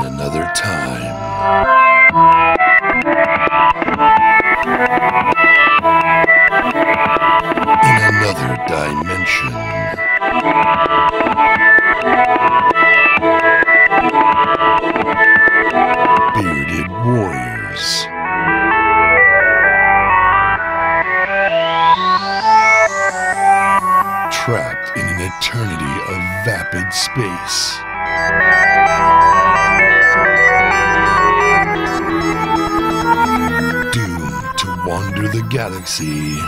another time. In another dimension. Bearded warriors. Trapped in an eternity of vapid space. Doomed to wander the galaxy.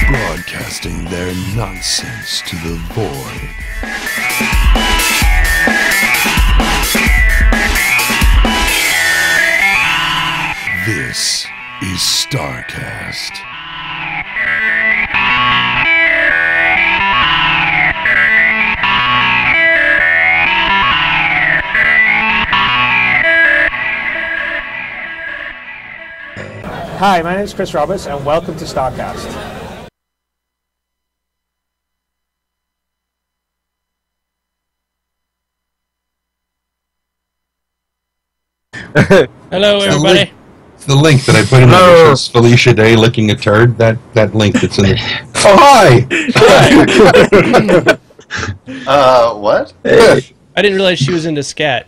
Broadcasting their nonsense to the void. This is Starcast. Hi, my name is Chris Roberts, and welcome to Starcast. Hello, everybody. The link that I put in there was Felicia Day licking a turd. That link that's in there. Oh, hi! What? Hey. I didn't realize she was into scat.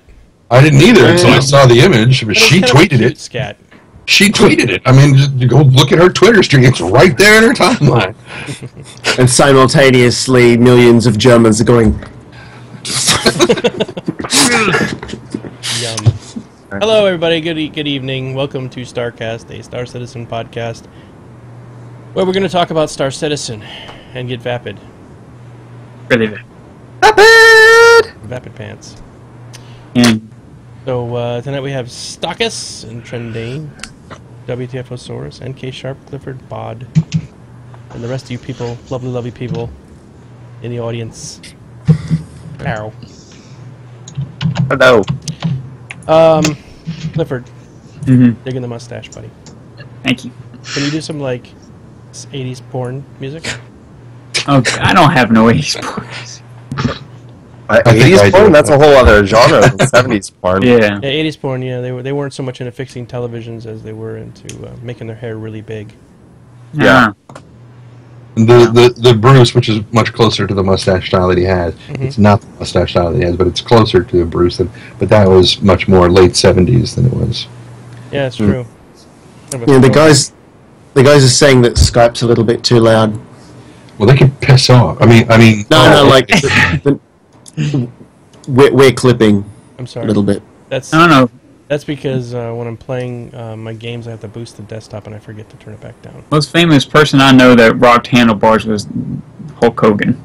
I didn't either until I saw the image, but she tweeted it. Scat. She tweeted it. I mean, just go look at her Twitter stream. It's right there in her timeline. And simultaneously, millions of Germans are going... Yum. Hello, everybody. Good evening. Welcome to Starcast, a Star Citizen podcast, where we're going to talk about Star Citizen and get vapid. Really vapid. Vapid pants. Mm. So tonight we have Stockus and Trendane, WTFosaurus, NK Sharp, Clifford, Bod, and the rest of you people, lovely people in the audience. Ow. Hello. Clifford, digging the mustache, buddy. Thank you. Can you do some, like, 80s porn music? Okay, I don't have no 80s porn. 80s porn? That's a whole other genre than 70s porn. Yeah. Yeah, 80s porn, yeah. They weren't so much into fixing televisions as they were into making their hair really big. Yeah. The Bruce, which is much closer to the mustache style that he has. It's not the mustache style that he has, but it's closer to the Bruce. But that was much more late 70s than it was. Yeah, it's true. Yeah, the guys are saying that Skype's a little bit too loud. Well, they can piss off. I mean. No, like we're clipping. I'm sorry. A little bit. That's No. That's because when I'm playing my games, I have to boost the desktop and I forget to turn it back down. Most famous person I know that rocked handlebars was Hulk Hogan.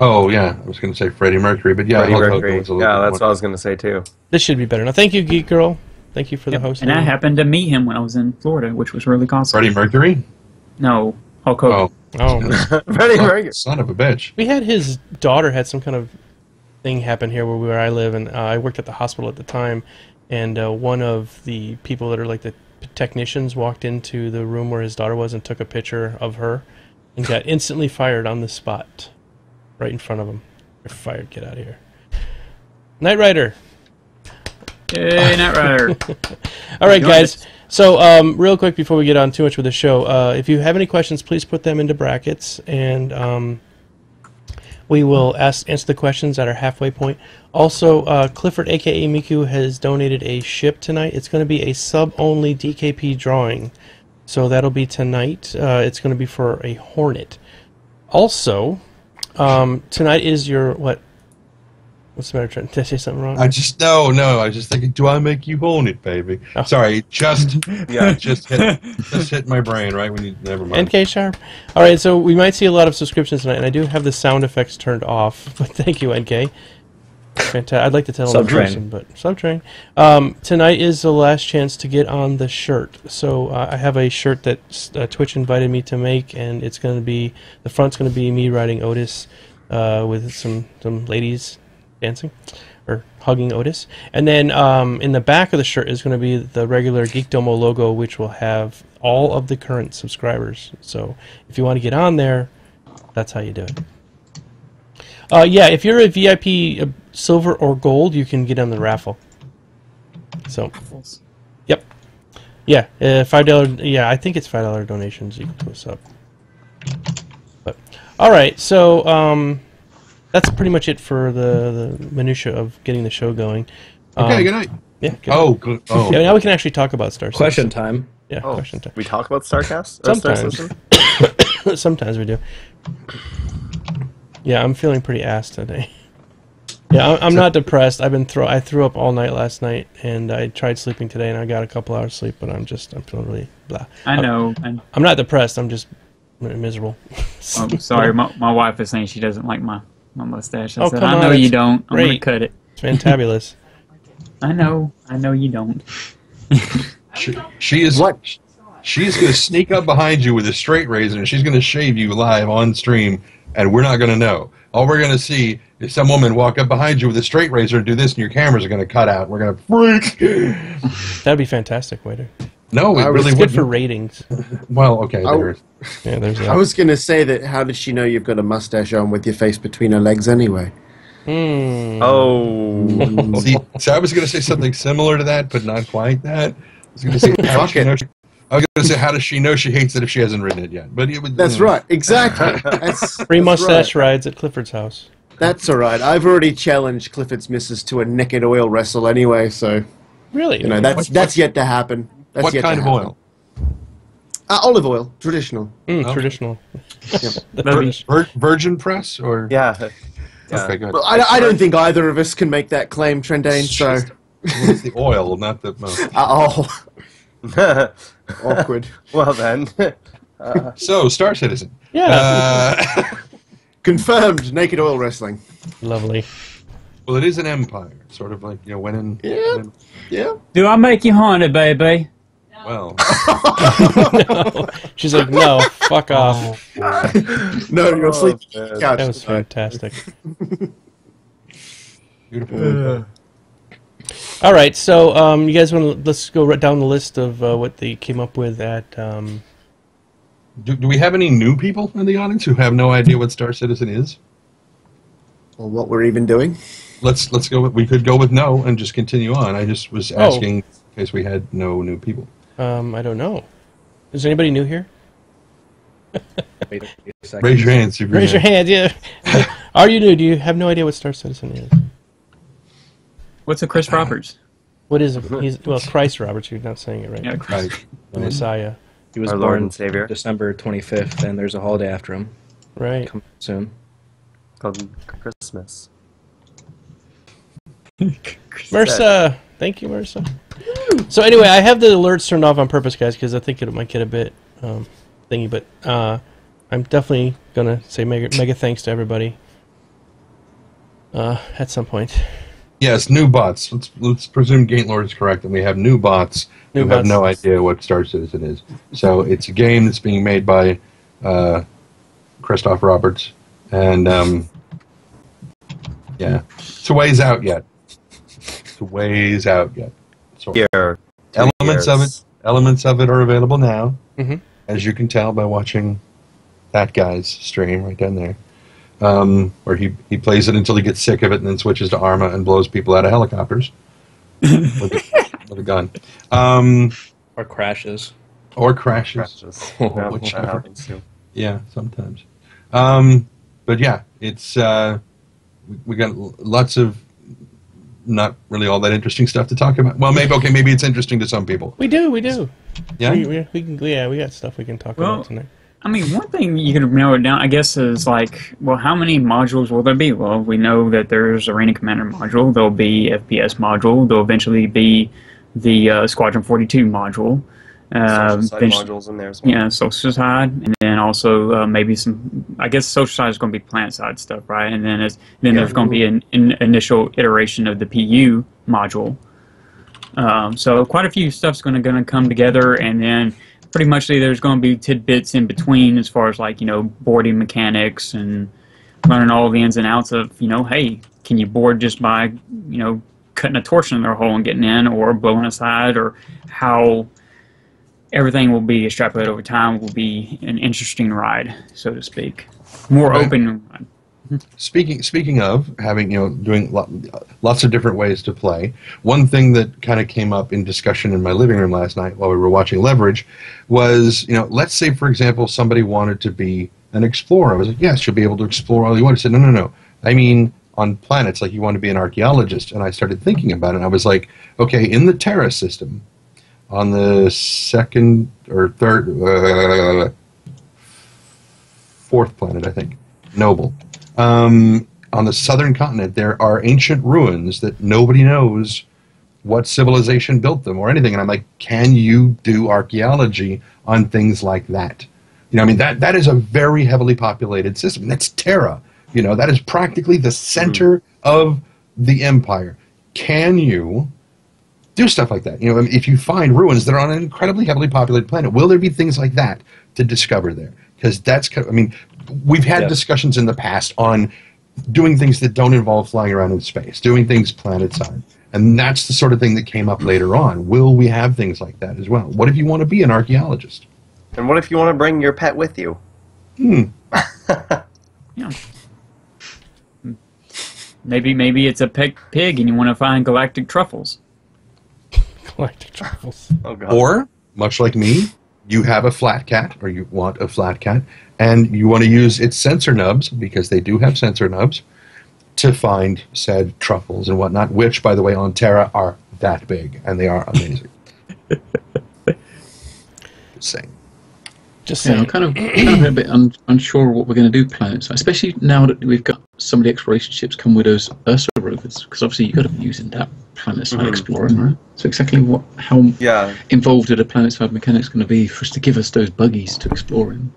Oh, yeah. I was going to say Freddie Mercury, but yeah, Hulk Hogan was a little bit that's what I was going to say, too. This should be better. Now, thank you, Geek Girl. Thank you for the hosting. And I happened to meet him when I was in Florida, which was really awesome. Freddie Mercury? No, Hulk Hogan. Oh. Freddie Mercury. Son of a bitch. We had his daughter had some kind of thing happen here where I live, and I worked at the hospital at the time, and one of the people that are like the technicians walked into the room where his daughter was and took a picture of her and got instantly fired on the spot right in front of him. You're fired. Get out of here. Knight Rider. Hey, Knight Rider. All right, guys. So, real quick before we get on too much with the show, if you have any questions, please put them into brackets, and we will answer the questions at our halfway point. Also, Clifford, a.k.a. Miku, has donated a ship tonight. It's going to be a sub-only DKP drawing, so that'll be tonight. It's going to be for a Hornet. Also, tonight is your, what? What's the matter, Trent? Did I say something wrong? I just thinking, do I make you Hornet, baby? Oh. Sorry, just hit my brain right when you. Never mind. NK Sharp. All right, so we might see a lot of subscriptions tonight, and I do have the sound effects turned off. But thank you, NK. Fantastic. I'd like to tell him in person, but Subtrain. Tonight is the last chance to get on the shirt. So I have a shirt that Twitch invited me to make, and it's going to be the front's going to be me riding Otis with some ladies dancing or hugging Otis, and then in the back of the shirt is going to be the regular Geek Domo logo, which will have all of the current subscribers. So if you want to get on there, That's how you do it. Yeah, if you're a VIP silver or gold, you can get on the raffle. So, yep. Yeah, $5. Yeah, I think it's $5 donations you can post up. But all right, so that's pretty much it for the minutia of getting the show going. Okay, good night. Yeah. Good Oh, night. good. Oh. Yeah, now we can actually talk about Star Citizen. Question time. Yeah, question time. We talk about Starcast? Sometimes. Sometimes we do. Yeah, I'm feeling pretty ass today. Yeah, I'm not depressed. I threw up all night last night, and I tried sleeping today, and I got a couple hours sleep, but I'm feeling really blah. I know. I'm not depressed. I'm just miserable. Oh, sorry, my wife is saying she doesn't like my mustache. I said, come I on, know you it's don't. I'm great. gonna cut it. It's fantabulous. I know you don't. She is what? She's going to sneak up behind you with a straight razor, and she's going to shave you live on stream, and we're not going to know. All we're going to see is some woman walk up behind you with a straight razor and do this, and your cameras are going to cut out. We're going to freak. That'd be fantastic, Waiter. No, it really It's good wouldn't. for ratings. Well, okay. Yeah, there's that. I was going to say that how does she know you've got a mustache on with your face between her legs anyway? Oh. See, so I was going to say something similar to that, but not quite that. I was going to say, how does she know she hates it if she hasn't written it yet? But That's right, exactly. That's Free mustache right. rides at Clifford's house. That's all right. I've already challenged Clifford's missus to a naked oil wrestle anyway, so Really? you know that's yet to happen. That's What yet kind to of happen. oil? Olive oil, traditional. Traditional. Virgin press or? Yeah. Okay, good. Well, I don't think either of us can make that claim, Trendane. So Well, it's the oil, not the. Awkward. Well then. So, Star Citizen. Yeah. Confirmed. Naked oil wrestling. Lovely. Well, it is an empire, sort of like when in. Yeah. Do I make you haunted, baby? Well. No. She's like, no, fuck off. No, you're asleep. man. Couch. That was fantastic. Beautiful. All right, so you guys want to let's go right down the list of what they came up with at. Do we have any new people in the audience who have no idea what Star Citizen is? Or what we're even doing. Let's go. We could go with no and just continue on. I just was asking in case we had no new people. I don't know. Is anybody new here? Wait a second. Raise your hands. If you're Raise your hand. Yeah. Are you new? Do you have no idea what Star Citizen is? What's a Chris Roberts? What is it? He's Christ Roberts. You're not saying it right. Yeah, Chris. Right. The Messiah. He was Our born Lord and Savior. December 25th, and there's a holiday after him. Right. Coming soon. Called Christmas. Marissa. Thank you, Marissa. So anyway, I have the alerts turned off on purpose, guys, because I think it might get a bit thingy. But I'm definitely gonna say mega thanks to everybody at some point. Yes, new bots. Let's presume Gaintlord is correct, and we have new bots who have no idea what Star Citizen is. So it's a game that's being made by Christoph Roberts, and yeah, it's a ways out yet. It's a ways out yet. So Here. elements of it are available now, Mhm. as you can tell by watching that guy's stream right down there. Where he plays it until he gets sick of it and then switches to Arma and blows people out of helicopters with a gun. Or crashes. Or crashes. Yeah, Whichever. that happens too. Yeah, sometimes. But yeah, it's we got lots of not really all that interesting stuff to talk about. Well, maybe it's interesting to some people. We do. Yeah? We got stuff we can talk about tonight. I mean, one thing you could narrow it down, I guess, is like, well, how many modules will there be? Well, we know that there's Arena Commander module, there'll be FPS module, there'll eventually be the Squadron 42 module. Social side modules in there as well. Yeah, social side, and then also maybe some. I guess social side is going to be plant side stuff, right? And then there's going to be an initial iteration of the PU module. So quite a few stuff's going to come together, and then pretty much there's going to be tidbits in between as far as like boarding mechanics and learning all the ins and outs of hey, can you board just by cutting a torsion in their hole and getting in, or blowing aside, or how everything will be extrapolated over time will be an interesting ride, so to speak. more Right. open. Speaking of having, doing lots of different ways to play, one thing that kind of came up in discussion in my living room last night while we were watching Leverage was, let's say, for example, somebody wanted to be an explorer. I was like, yes, you'll be able to explore all you want. He said, no. I mean, on planets, like you want to be an archaeologist. And I started thinking about it, and I was like, okay, in the Terra system, on the second or third, fourth planet, I think, Noble. On the southern continent, there are ancient ruins that nobody knows what civilization built them or anything. And I'm like, can you do archaeology on things like that? That is a very heavily populated system. That's Terra. That is practically the center of the empire. Can you do stuff like that? If you find ruins that are on an incredibly heavily populated planet, will there be things like that to discover there? Because that's we've had discussions in the past on doing things that don't involve flying around in space, doing things planet-side. And that's the sort of thing that came up later on. Will we have things like that as well? What if you want to be an archaeologist? And what if you want to bring your pet with you? Yeah. Maybe it's a pig and you want to find galactic truffles. Galactic truffles. Oh, God. Or, much like me, you have a flat cat, or you want a flat cat, and you want to use its sensor nubs, because they do have sensor nubs, to find said truffles and whatnot, which, by the way, on Terra are that big, and they are amazing. Just saying. I'm kind of a bit unsure what we're going to do planets, especially now that we've got some of the exploration ships come with those Ursa rovers, because obviously you've got to be using that planet-side exploring, right? So exactly how involved are the planet-side mechanics going to be for us to give us those buggies to explore in?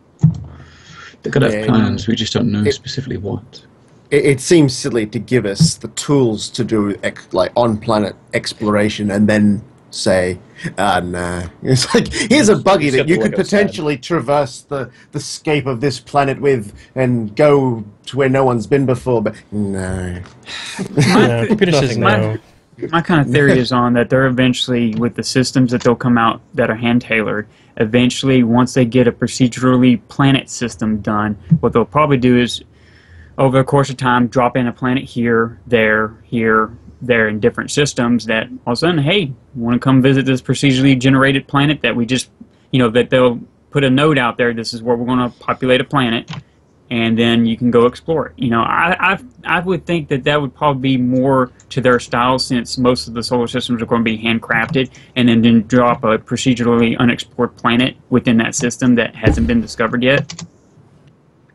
They've got to have plans, we just don't know specifically what. It seems silly to give us the tools to do on-planet exploration and then say, nah. It's like, here's a buggy that you could potentially traverse the scape of this planet with and go to where no one's been before, but no. Computer says no. My kind of theory is on that they're eventually, with the systems that they'll come out that are hand-tailored, eventually, once they get a procedurally planet system done, what they'll probably do is, over the course of time, drop in a planet here, there, in different systems that all of a sudden, hey, want to come visit this procedurally generated planet that we just, that they'll put a node out there, this is where we're going to populate a planet, and then you can go explore it. I would think that would probably be more to their style, since most of the solar systems are going to be handcrafted, and then drop a procedurally unexplored planet within that system that hasn't been discovered yet.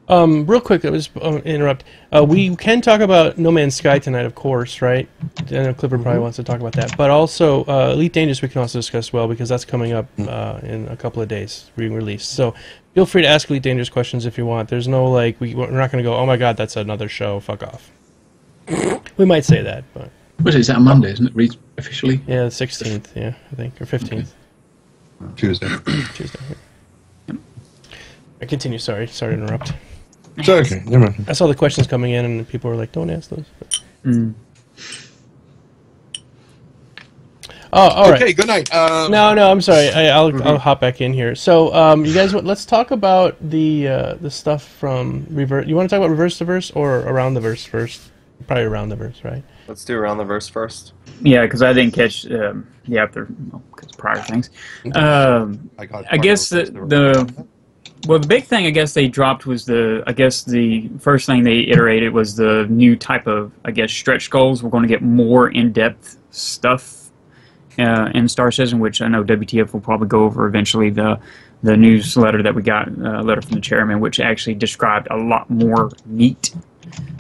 Real quick, I was interrupt. We can talk about No Man's Sky tonight, of course, right? I know Clifford probably wants to talk about that, but also Elite Dangerous we can also discuss well, because that's coming up in a couple of days, being released. So feel free to ask Elite Dangerous questions if you want. There's no we're not going to go, oh my God, that's another show. Fuck off. We might say that, but. What is that, on Monday, isn't it? Officially? Yeah, the 16th. Yeah, I think, or 15th. Tuesday. Tuesday. Yep. I continue. Sorry to interrupt. It's okay. Never mind. I saw the questions coming in, and people were like, "Don't ask those." Oh, all right. Okay. Good night. No, I'm sorry. I'll hop back in here. So, you guys, let's talk about the stuff from Reverse. You want to talk about Reverse to Verse or Around the Verse first? Probably Around the Verse, right? Let's do Around the Verse first. Yeah, because I didn't catch the prior things. I guess the big thing I guess they dropped was the first thing they iterated was the new type of stretch goals. We're going to get more in-depth stuff in Star Citizen, which I know WTF will probably go over eventually. The newsletter that we got, a letter from the chairman, which actually described a lot more meat,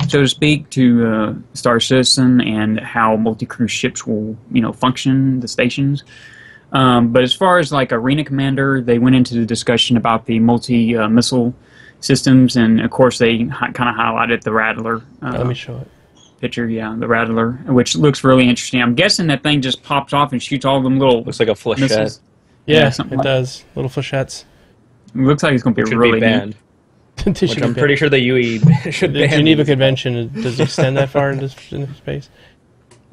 so to speak, to Star Citizen and how multi-crew ships will function, the stations. But as far as Arena Commander, they went into the discussion about the multi-missile systems, and of course they kind of highlighted the Rattler. Let me show it. Picture, yeah, the Rattler, which looks really interesting. I'm guessing that thing just pops off and shoots all them little. Looks like a flechette. Missiles. Yeah, it does. Little flechettes. It looks like it's going to be Should really be banned. Which I'm pretty sure the UE should the ban. Geneva Convention does it extend that far into space?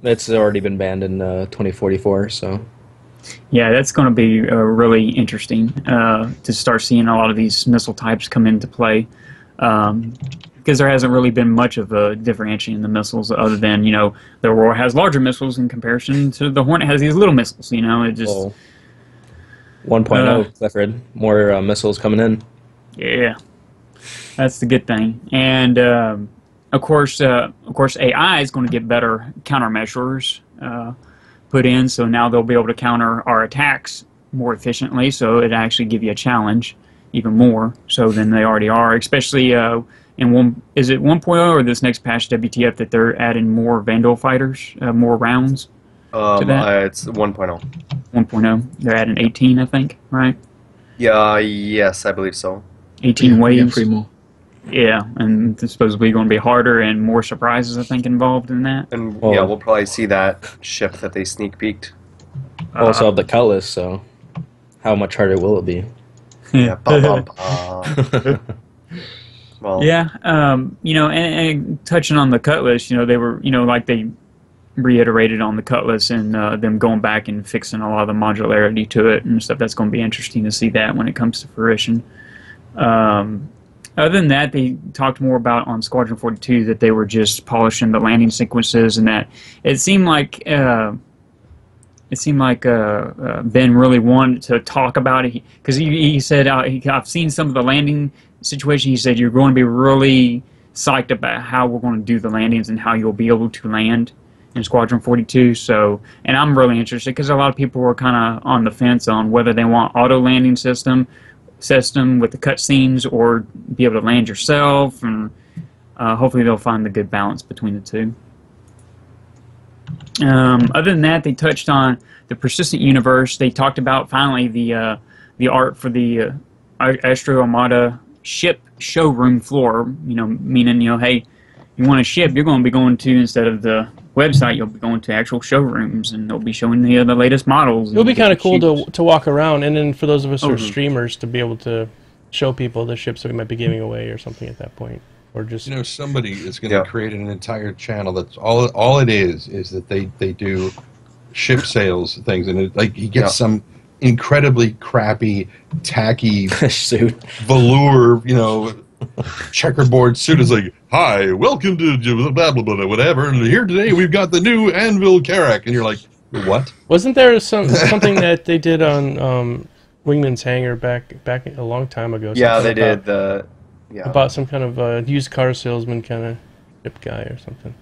That's already been banned in 2044. So. Yeah, that's going to be really interesting to start seeing a lot of these missile types come into play. because there hasn't really been much of a differentiation in the missiles, other than the Aurora has larger missiles in comparison to the Hornet has these little missiles. It just 1.0, Clifford, more missiles coming in. Yeah, that's the good thing, and of course, AI is going to get better countermeasures put in, so now they'll be able to counter our attacks more efficiently. So it actually give you a challenge even more so than they already are, especially. Is it 1.0 or this next patch WTF that they're adding more Vandal fighters, more rounds to that? It's 1.0. 1.0. They're adding 18, I think, right? Yeah, yes, I believe so. 18 waves. 3 more. Yeah, and it's supposedly going to be harder and more surprises, I think, involved in that. And yeah, we'll probably see that ship that they sneak peeked. Also have the Cutlass, so how much harder will it be? Yeah, well, yeah, and touching on the Cutlass, they were, like they reiterated on the Cutlass and them going back and fixing a lot of the modularity to it and stuff. That's going to be interesting to see that when it comes to fruition. Other than that, they talked more about on Squadron 42 that they were just polishing the landing sequences, and that it seemed like Ben really wanted to talk about it because he said I've seen some of the landing situation. He said you're going to be really psyched about how we're going to do the landings and how you'll be able to land in Squadron 42. So, and I'm really interested because a lot of people were kind of on the fence on whether they want auto landing system with the cutscenes or be able to land yourself, and hopefully they'll find the good balance between the two. Other than that, they touched on the persistent universe. They talked about finally the art for the Astro Armada ship showroom floor. Meaning hey, you want a ship, you're going to be going to, instead of the website, you'll be going to actual showrooms, and they'll be showing the latest models. It'll be kind of cool to walk around, and then for those of us who are streamers, to be able to show people the ships that we might be giving away or something at that point, or just somebody is going to create an entire channel that's all it is that they do ship sales things, and he gets some incredibly crappy, tacky suit, velour, checkerboard suit. Is like, hi, welcome to blah blah blah whatever, and here today we've got the new Anvil Carrack, and you're like, what? Wasn't there something that they did on Wingman's Hangar back a long time ago? Yeah, they did about some kind of used car salesman kind of ship guy or something.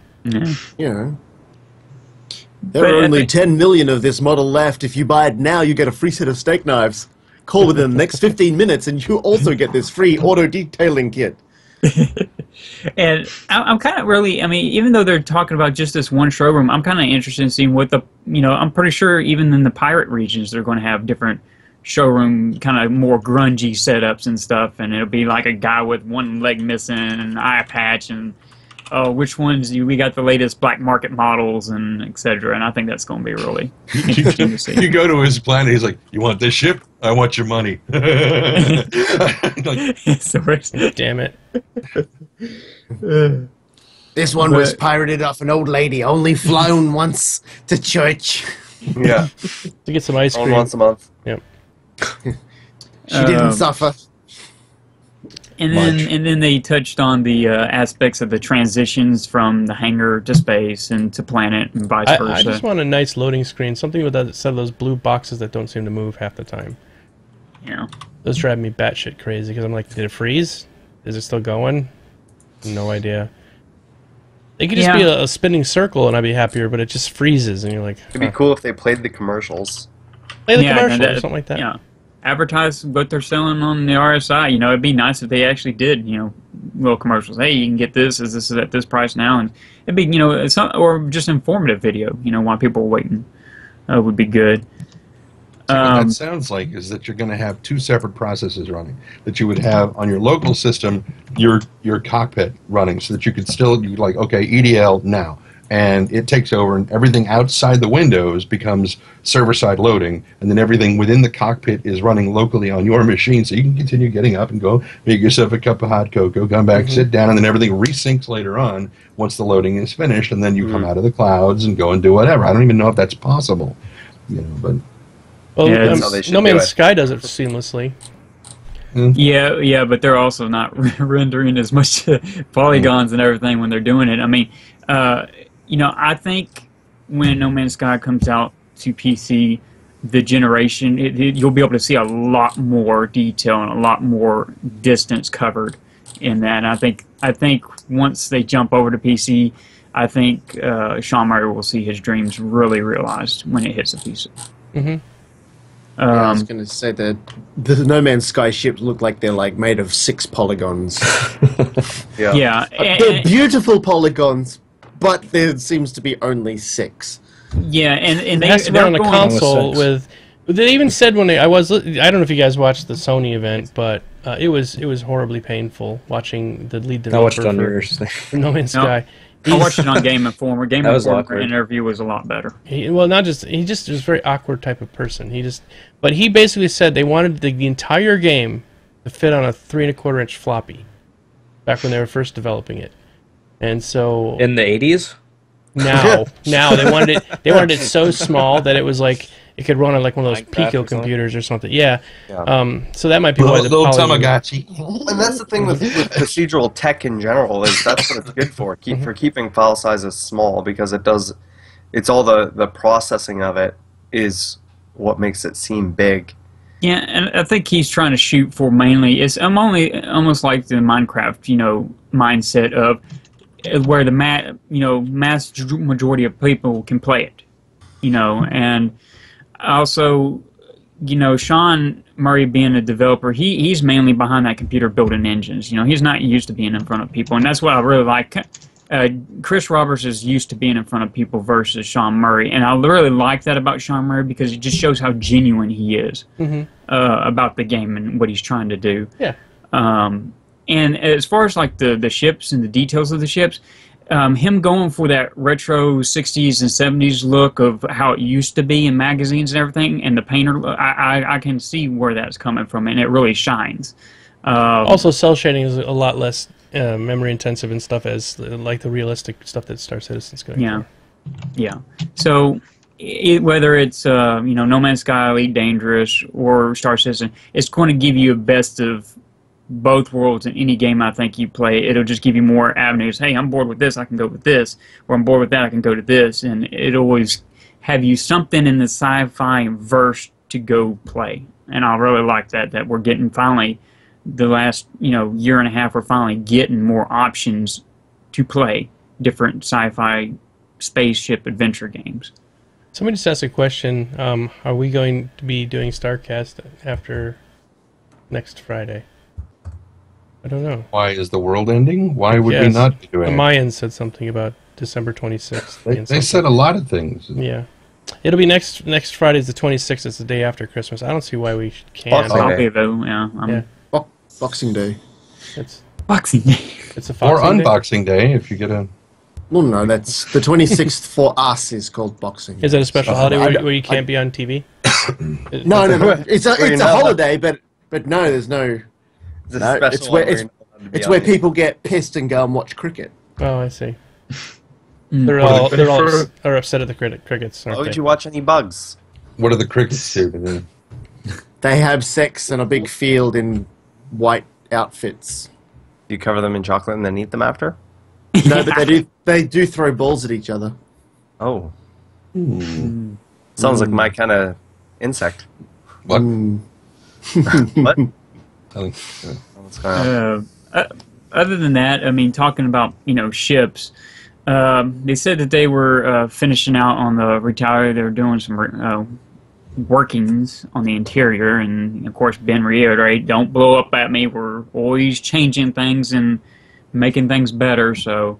Yeah. There are only 10 million of this model left. If you buy it now, you get a free set of steak knives. Call within the next 15 minutes, and you also get this free auto detailing kit. And I'm kind of really, even though they're talking about just this one showroom, I'm kind of interested in seeing what I'm pretty sure even in the pirate regions, they're going to have different showroom, kind of more grungy setups and stuff, and it'll be like a guy with one leg missing and an eye patch, and which ones we got the latest black market models and etc. And I think that's going to be really interesting to see. You go to his planet, he's like, "You want this ship? I want your money." Damn it! This one was pirated off an old lady, only flown once to church. Yeah, to get some ice cream once a month. Yep. She didn't suffer. And then they touched on the aspects of the transitions from the hangar to space and to planet and vice versa. I just want a nice loading screen, something with that set of those blue boxes that don't seem to move half the time. Yeah, those drive me batshit crazy because I'm like, did it freeze? Is it still going? No idea. It could just be a spinning circle and I'd be happier, but it just freezes and you're like, it'd be cool if they played the commercials. Play the commercial or something like that. Yeah. Advertise what they're selling on the RSI. It'd be nice if they actually did, little commercials. Hey, you can get this. Is this at this price now? And it'd be, or just informative video. While people are waiting, would be good. What that sounds like is that you're going to have two separate processes running. That you would have on your local system your cockpit running, so that you could still okay, EDL now. And it takes over, and everything outside the windows becomes server-side loading, and then everything within the cockpit is running locally on your machine, so you can continue getting up and go make yourself a cup of hot cocoa, come back, sit down, and then everything resyncs later on once the loading is finished, and then you come out of the clouds and go and do whatever. I don't even know if that's possible, but... Well, No Man's Sky does it seamlessly. Yeah, but they're also not rendering as much polygons and everything when they're doing it. I mean, I think when No Man's Sky comes out to PC, the generation, you'll be able to see a lot more detail and a lot more distance covered in that. And I think once they jump over to PC, I think Sean Murray will see his dreams really realized when it hits the PC. Mm-hmm. I was going to say that the No Man's Sky ships look like they're like made of 6 polygons. Yeah. They're beautiful polygons, but there seems to be only 6. Yeah, and it has to run on a console with. They even said when I don't know if you guys watched the Sony event, but it was horribly painful watching the lead developer. I watched it on yours. No Man's Sky. I watched it on Game Informer. Game Informer interview was a lot better. He just was a very awkward type of person. But he basically said they wanted the entire game to fit on a 3 1/4 inch floppy, back when they were first developing it, and so in the 80s. Now they wanted it so small that it was like it could run on like one of those Pico computers or something. Yeah. So that might be why the little Tamagotchi. And that's the thing with procedural tech in general, is that's what it's good for. For keeping file sizes small, because it's all the processing of it is what makes it seem big. Yeah, and I think he's trying to shoot for mainly almost like the Minecraft, mindset of where the mass majority of people can play it, and also, Sean Murray being a developer, he's mainly behind that computer building engines. He's not used to being in front of people, and that's what I really like. Chris Roberts is used to being in front of people versus Sean Murray, and I really like that about Sean Murray because it just shows how genuine he is about the game and what he's trying to do. Yeah. And as far as like the ships and the details of the ships, him going for that retro 60s and 70s look of how it used to be in magazines and everything, and the painter, I can see where that's coming from, and it really shines. Also, cell shading is a lot less memory intensive and stuff as like the realistic stuff that Star Citizen's going to Yeah. So whether it's No Man's Sky, Elite Dangerous, or Star Citizen, it's going to give you a best of both worlds in any game I think you play. It'll just give you more avenues. Hey, I'm bored with this, I can go with this. Or I'm bored with that, I can go to this. And it'll always have you something in the sci-fi verse to go play. And I really like that we're getting finally, the last year and a half, we're finally getting more options to play different sci-fi spaceship adventure games. Somebody just asked a question. Are we going to be doing Starcast after next Friday? I don't know. Why is the world ending? Why would we not be doing it? The Mayans said something about December 26th. They said a lot of things. Yeah. It'll be next Friday's the 26th. It's the day after Christmas. I don't see why we can't. I'll be though. Yeah. Boxing Day. It's Boxing Day. It's a or Unboxing Day if you get a. No, that's the 26th for us is called Boxing Day. Is that a special holiday where you can't be on TV? No. It's a holiday, but no, there's no. It's where people get pissed and go and watch cricket. Oh, I see. They're all upset at the crickets. Why would you watch any bugs? What do the crickets do? They have sex in a big field in white outfits. You cover them in chocolate and then eat them after? No, but they do throw balls at each other. Oh. Sounds like my kind of insect. What? What? Other than that, I mean, talking about ships, they said that they were finishing out on the Retaliator. They were doing some workings on the interior, and of course Ben reiterated, "Don't blow up at me. We're always changing things and making things better." So,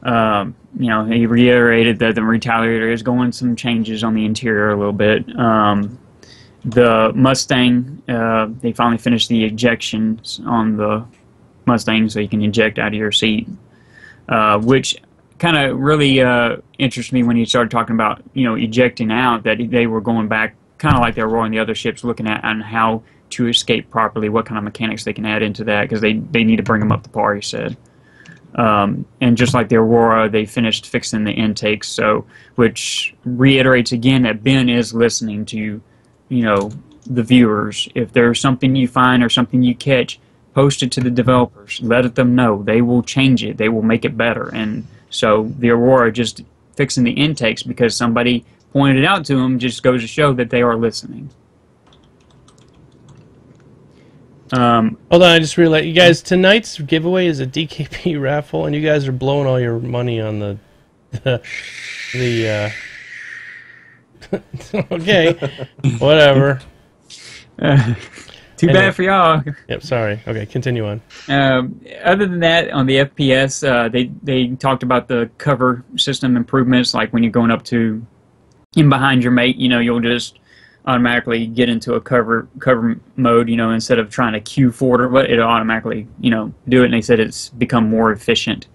he reiterated that the Retaliator is going some changes on the interior a little bit. The Mustang, they finally finished the ejections on the Mustang, so you can eject out of your seat, which kind of really interests me when you started talking about ejecting out, that they were going back kind of like they were on the other ships, looking at on how to escape properly, what kind of mechanics they can add into that, because they need to bring them up to par, he said. And just like the Aurora, they finished fixing the intakes, which reiterates again that Ben is listening to the viewers. If there's something you find or something you catch, post it to the developers. Let them know. They will change it. They will make it better. And so the Aurora just fixing the intakes because somebody pointed it out to them just goes to show that they are listening. Hold on, I just realized, you guys, tonight's giveaway is a DKP raffle, and you guys are blowing all your money on the okay, whatever. Too bad for y'all. Yep, sorry. Okay, continue on. Other than that, on the FPS, they talked about the cover system improvements, like when you're going up to in behind your mate, you'll just automatically get into a cover mode, instead of trying to queue for it, but it'll automatically, do it. And they said it's become more efficient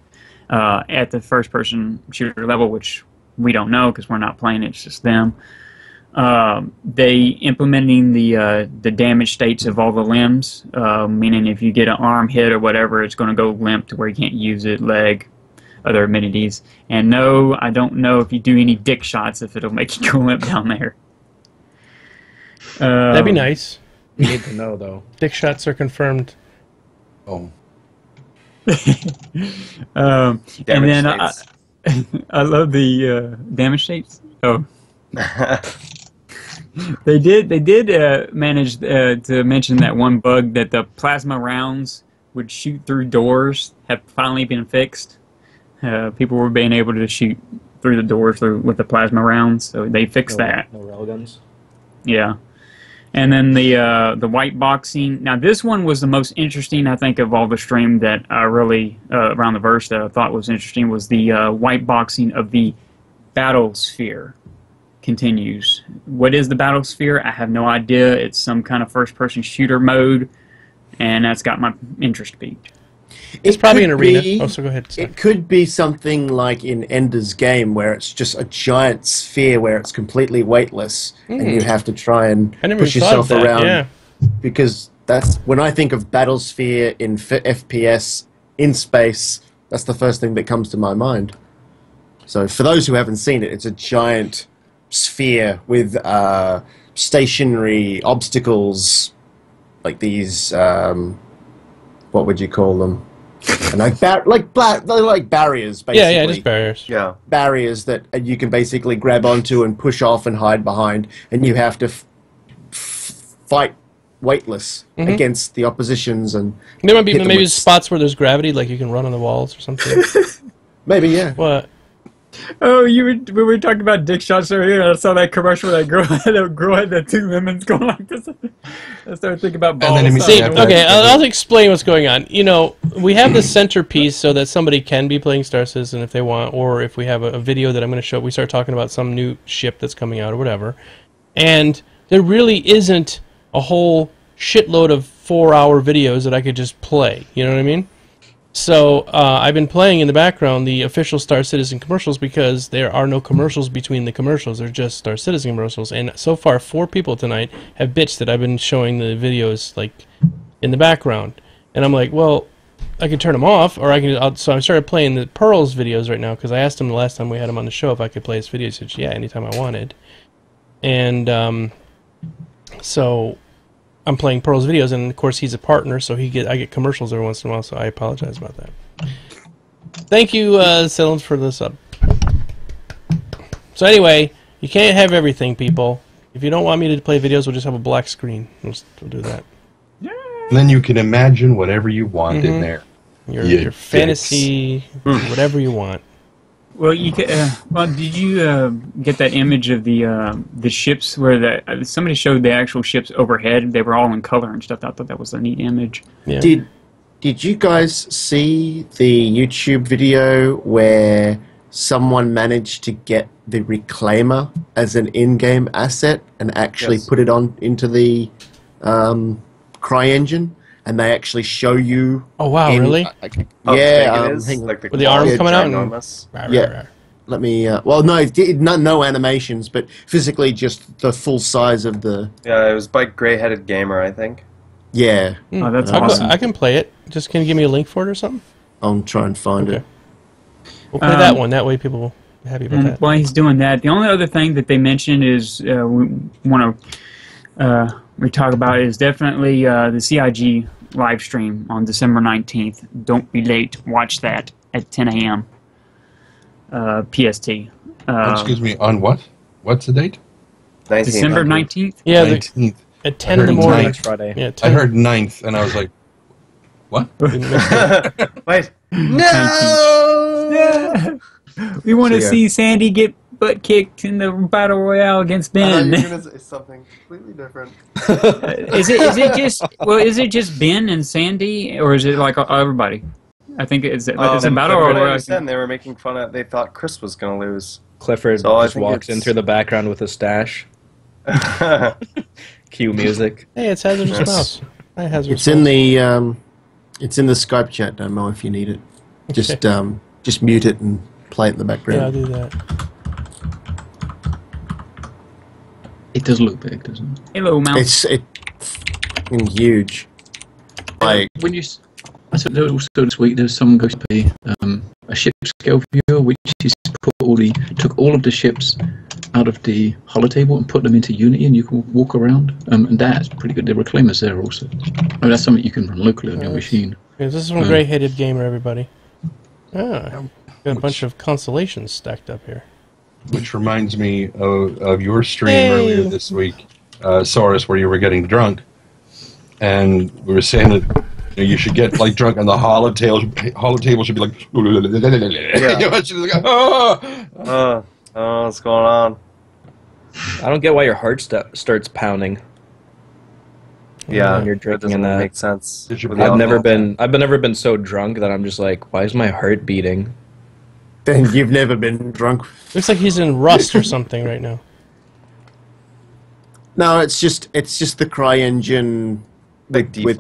at the first-person shooter level, which we don't know because we're not playing it, it's just them. They implementing the damage states of all the limbs, meaning if you get an arm hit or whatever, it's going to go limp to where you can't use it, leg, other amenities. And no, I don't know if you do any dick shots if it'll make you go limp down there. That'd be nice. We need to know, though. Dick shots are confirmed. Oh. And then I love the damage states. Oh. They did manage to mention that one bug that the plasma rounds would shoot through doors have finally been fixed. People were being able to shoot through the doors with the plasma rounds, so they fixed that. No railguns. Yeah. And then the white boxing. Now this one was the most interesting, I think, of all the stream that I really around the verse that I thought was interesting was the white boxing of the battle sphere continues. What is the battle sphere? I have no idea. It's some kind of first-person shooter mode, and that's got my interest peaked. It's probably an arena. So go ahead. It could be something like in Ender's Game, where it's just a giant sphere where it's completely weightless, and you have to try and push yourself around. Yeah. Because that's when I think of Battlesphere in FPS in space. That's the first thing that comes to my mind. So for those who haven't seen it, it's a giant sphere with stationary obstacles, like these. What would you call them? And they're like barriers, basically. Yeah, just barriers. Yeah, barriers that you can basically grab onto and push off and hide behind, and you have to fight weightless against the oppositions. And there might be maybe spots where there's gravity, like you can run on the walls or something. Maybe, yeah. What? Oh, we were talking about dick shots earlier. I saw that commercial where that girl had the two lemons going like this. I started thinking about balls. Okay, I'll explain what's going on. We have the centerpiece so that somebody can be playing Star Citizen if they want, or if we have a video that I'm going to show, we start talking about some new ship that's coming out or whatever. And there really isn't a whole shitload of 4-hour videos that I could just play. You know what I mean? So I've been playing in the background the official Star Citizen commercials because there are no commercials between the commercials. They're just Star Citizen commercials. And so far, 4 people tonight have bitched that I've been showing the videos like in the background. And I'm like, well, I can turn them off, or I can. So I started playing the Pearl's videos right now because I asked him the last time we had him on the show if I could play his videos. He said, yeah, anytime I wanted. And so I'm playing Pearl's videos, and of course he's a partner, so I get commercials every once in a while, so I apologize about that. Thank you, Silence, for this up. So anyway, you can't have everything, people. If you don't want me to play videos, we'll just have a black screen. We'll do that. And then you can imagine whatever you want in there. Your fantasy, whatever you want. Well, you did you get that image of the ships where somebody showed the actual ships overhead? They were all in color and stuff. I thought that was a neat image. Yeah. Did you guys see the YouTube video where someone managed to get the Reclaimer as an in-game asset and actually put it on into the CryEngine? And they actually show you. Oh wow! Really? Yeah. Like with the arms coming out. Yeah. Let me. Well, no, it did no animations, but physically just the full size of the. Yeah, it was by Gray-Headed Gamer, I think. Yeah. Oh, that's awesome. I can play it. Just can you give me a link for it or something? I'll try and find it. We'll play that one. That way, people will be happy about that. While he's doing that, the only other thing that they mentioned is we want to we talk about is definitely the CIG live stream on December 19th. Don't be late. Watch that at 10 a.m. PST. Excuse me, on what? What's the date? 19th. December 19th? Yeah, 19th. at 10 in the morning. Next Friday. Yeah, I 10. heard 9th, and I was like, what? Wait. No! We want to see Sandy get butt kicked in the battle royale against Ben. You're gonna say something completely different. Is it just Ben and Sandy, or is it like everybody? I think it's a battle royale. They were making fun of. They thought Chris was gonna lose. Clifford So I just think walks in it's- through the background with a stash. Cue music. Hey, it's Hazardous Mouse. Hi, Hazardous It's in the it's in the Skype chat, Domo, if you need it. Just mute it and play it in the background. Yeah, I'll do that. It does look big, doesn't it? Hello, Mouse. It's fucking huge. Like When you, I said there also this week there's some going to be a ship scale viewer, which is took all of the ships out of the holotable and put them into Unity, and you can walk around. And that's pretty good. There are reclaimers there also. I mean, that's something you can run locally on your machine. Yeah, this is from Gray-Headed Gamer, everybody. Got a bunch of constellations stacked up here. Which reminds me of your stream earlier this week, Saurus, where you were getting drunk, and we were saying that you should get like drunk, and the holotable should be like, What's going on? I don't get why your heart starts pounding Yeah, when you're drinking in that. Make sense. I've never been so drunk that I'm just like, why is my heart beating? then you've never been drunk. Looks like he's in Rust or something right now. No, it's just the CryEngine with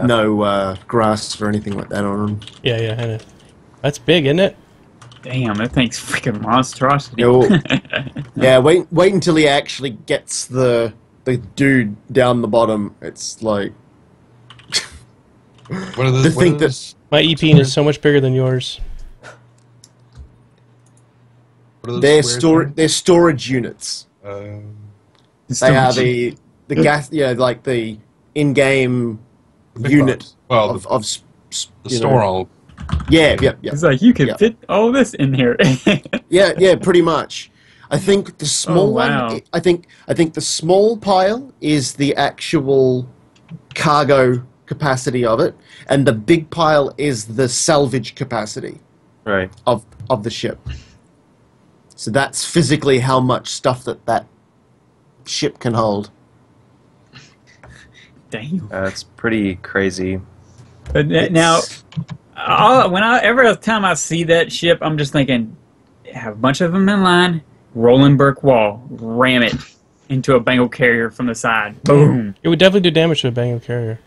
no grass or anything like that on them. Yeah, and that's big, isn't it? Damn, that thing's freaking monstrosity. Yeah, wait until he actually gets the dude down the bottom. It's like what are those? My EP is so much bigger than yours. They're storage units. They are the gas, like the in-game unit well, of the store all. Yeah. It's like you can fit all this in here. yeah, pretty much. I think the small wow. one. I think the small pile is the actual cargo capacity of it, and the big pile is the salvage capacity. Right. Of the ship. So that's physically how much stuff that ship can hold. Damn. That's pretty crazy. But now, every time I see that ship, I'm just thinking, have a bunch of them in line, rolling brick wall, ram it into a Bengal carrier from the side. Boom. It would definitely do damage to a Bengal carrier.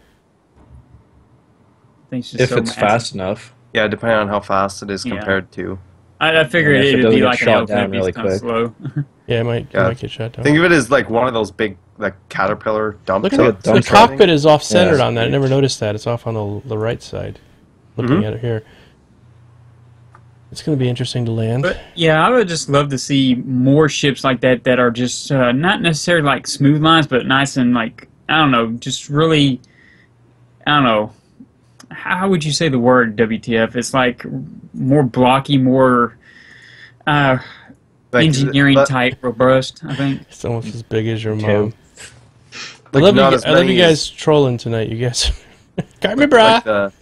If it's fast enough. Yeah, depending on how fast it is compared to. I figured it would be like an elephant, really kind of slow. Yeah, it might get shot down. Think of it as like one of those big Caterpillar dump Look trucks. at the cockpit is off-centered on that. I never noticed that. It's off on the right side. Looking at it here. It's going to be interesting to land. But, yeah, I would just love to see more ships like that that are just not necessarily like smooth lines, but nice and like, I don't know, just really, I don't know. How would you say the word WTF? It's like more blocky, more engineering type, robust, I think. It's almost as big as your mom. Like I love you guys trolling tonight, you guys. Carmen Bra! Like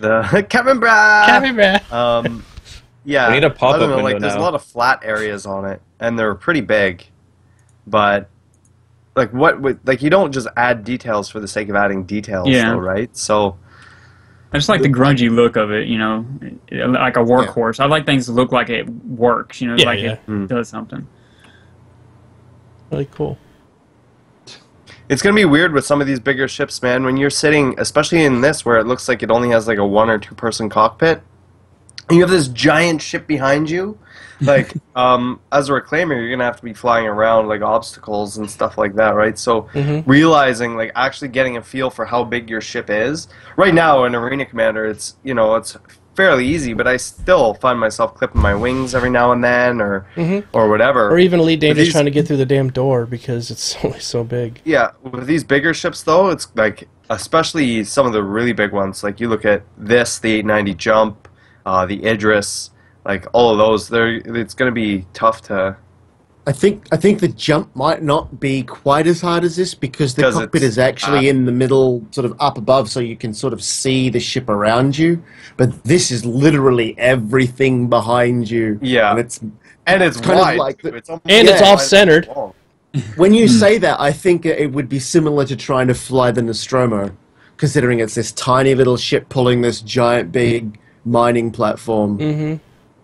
the Carmen Bra! Carmen Bra! Yeah, we need a pop-up I don't know, window like there's now. a lot of flat areas on it, and they're pretty big. But like like you don't just add details for the sake of adding details, though, right? So I just like the grungy look of it, you know, like a workhorse. I like things to look like it works, you know, it does something. Really cool. it's gonna be weird with some of these bigger ships, man. When you're sitting, especially in this, where it looks like it only has like a 1 or 2 person cockpit, and you have this giant ship behind you. Like, as a reclaimer, you're gonna have to be flying around like obstacles and stuff like that, right? So realizing, like, actually getting a feel for how big your ship is. Right now, in Arena Commander, it's, you know, it's fairly easy, but I still find myself clipping my wings every now and then, or whatever. Or even Elite Dangerous trying to get through the damn door because it's only so big. Yeah, with these bigger ships, though, it's like, especially some of the really big ones, like you look at this, the 890 Jump, the Idris, like all of those, it's going to be tough to... I think the jump might not be quite as hard as this because the cockpit is actually in the middle, sort of up above, so you can sort of see the ship around you. But this is literally everything behind you. Yeah, and it's kind wide. of like it's off-centered. When you say that, I think it would be similar to trying to fly the Nostromo, considering it's this tiny little ship pulling this giant big mining platform. And,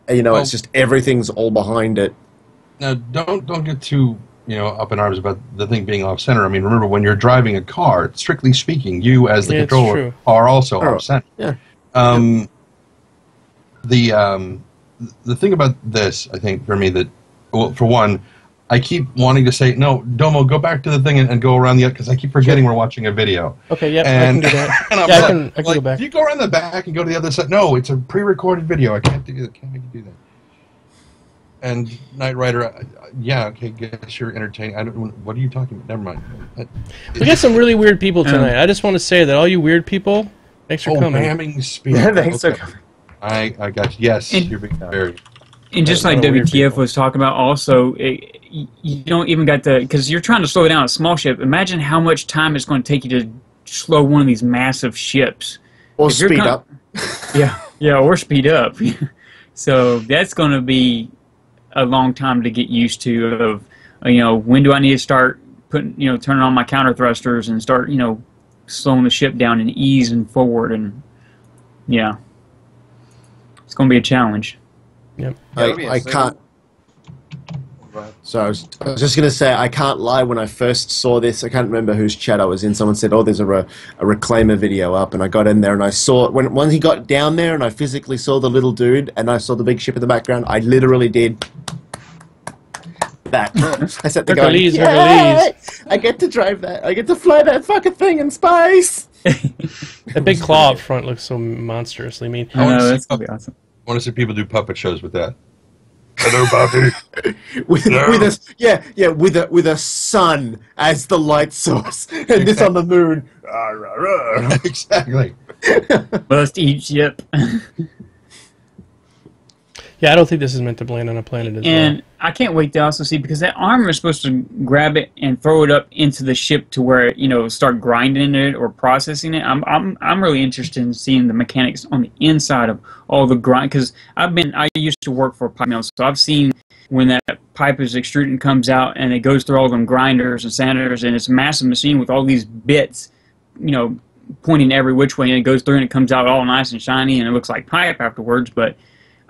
it's just everything's all behind it. Now, don't get too up in arms about the thing being off center. I mean, remember when you're driving a car, strictly speaking, you as the controller are also off center. Yeah. The thing about this, I think, for me, that for one, I keep wanting to say no, Domo, go back to the thing and go around the other because I keep forgetting we're watching a video. Okay, yeah, I can do that. And I can go back. If you go around the back and go to the other side, no, it's a pre-recorded video. I can't do that. Can't make you do that. And Knight Rider, okay, guess you're entertaining. What are you talking about? Never mind. We got some really weird people tonight. I just want to say that all you weird people, thanks for coming. Bamming speed. Thanks for coming. I got you. Yes, you're being very... And just like WTF was talking about also, you don't even got the... Because you're trying to slow down a small ship. Imagine how much time it's going to take you to slow one of these massive ships. Or speed up. Or speed up. So that's going to be a long time to get used to of, when do I need to start putting, turning on my counter thrusters and start, slowing the ship down and easing forward. And it's going to be a challenge. Yep. I can't. So I was just going to say, I can't lie. When I first saw this, I can't remember whose chat I was in. Someone said, "Oh, there's a Reclaimer video up," and I got in there and I saw when he got down there and I physically saw the little dude and I saw the big ship in the background. I literally did that. I said, I get to drive that. I get to fly that fucking thing in space. That big claw up front looks so monstrously mean. That's gonna be awesome. I want to see people do puppet shows with that. Hello, Bobby. with a sun as the light source, and this on the moon. Exactly. Must eat ship. Yeah, I don't think this is meant to land on a planet as well. And I can't wait to also see, because that armor is supposed to grab it and throw it up into the ship to where start grinding it or processing it. I'm really interested in seeing the mechanics on the inside of all the grind, because I used to work for a pipe mill, so I've seen when that pipe is extruded and comes out and it goes through all them grinders and sanders, and it's a massive machine with all these bits, pointing every which way, and it goes through and it comes out all nice and shiny and it looks like pipe afterwards. But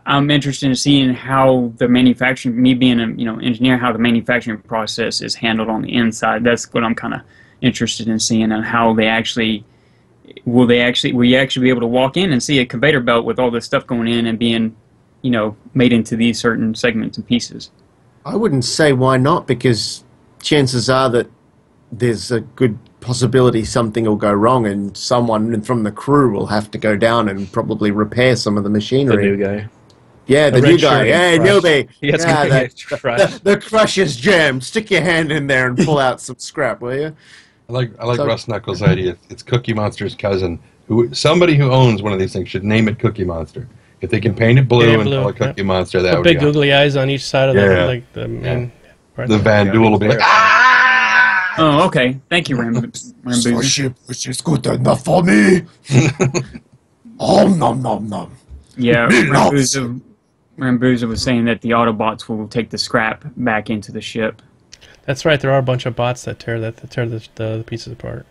I'm interested in seeing how the manufacturing, me being an engineer, how the manufacturing process is handled on the inside. That's what I'm kind of interested in seeing, and how will you actually be able to walk in and see a conveyor belt with all this stuff going in and being, made into these certain segments and pieces. I wouldn't say why not, because chances are that there's a good possibility something will go wrong and someone from the crew will have to go down and probably repair some of the machinery. The new guy. Yeah, the new guy. Hey, newbie. The crusher's jammed. Stick your hand in there and pull out some scrap, will you? I like Russ Knuckles' idea. It's Cookie Monster's cousin. Somebody who owns one of these things should name it Cookie Monster. If they can paint it blue and call it Cookie Monster, that would be big googly eyes on each side of the Van Duel will be like, ah! Oh, okay. Thank you, Rambo. Ship, which is good enough for me. Oh, nom. Yeah, Rambuza was saying that the Autobots will take the scrap back into the ship. That's right. There are a bunch of bots that tear the pieces apart.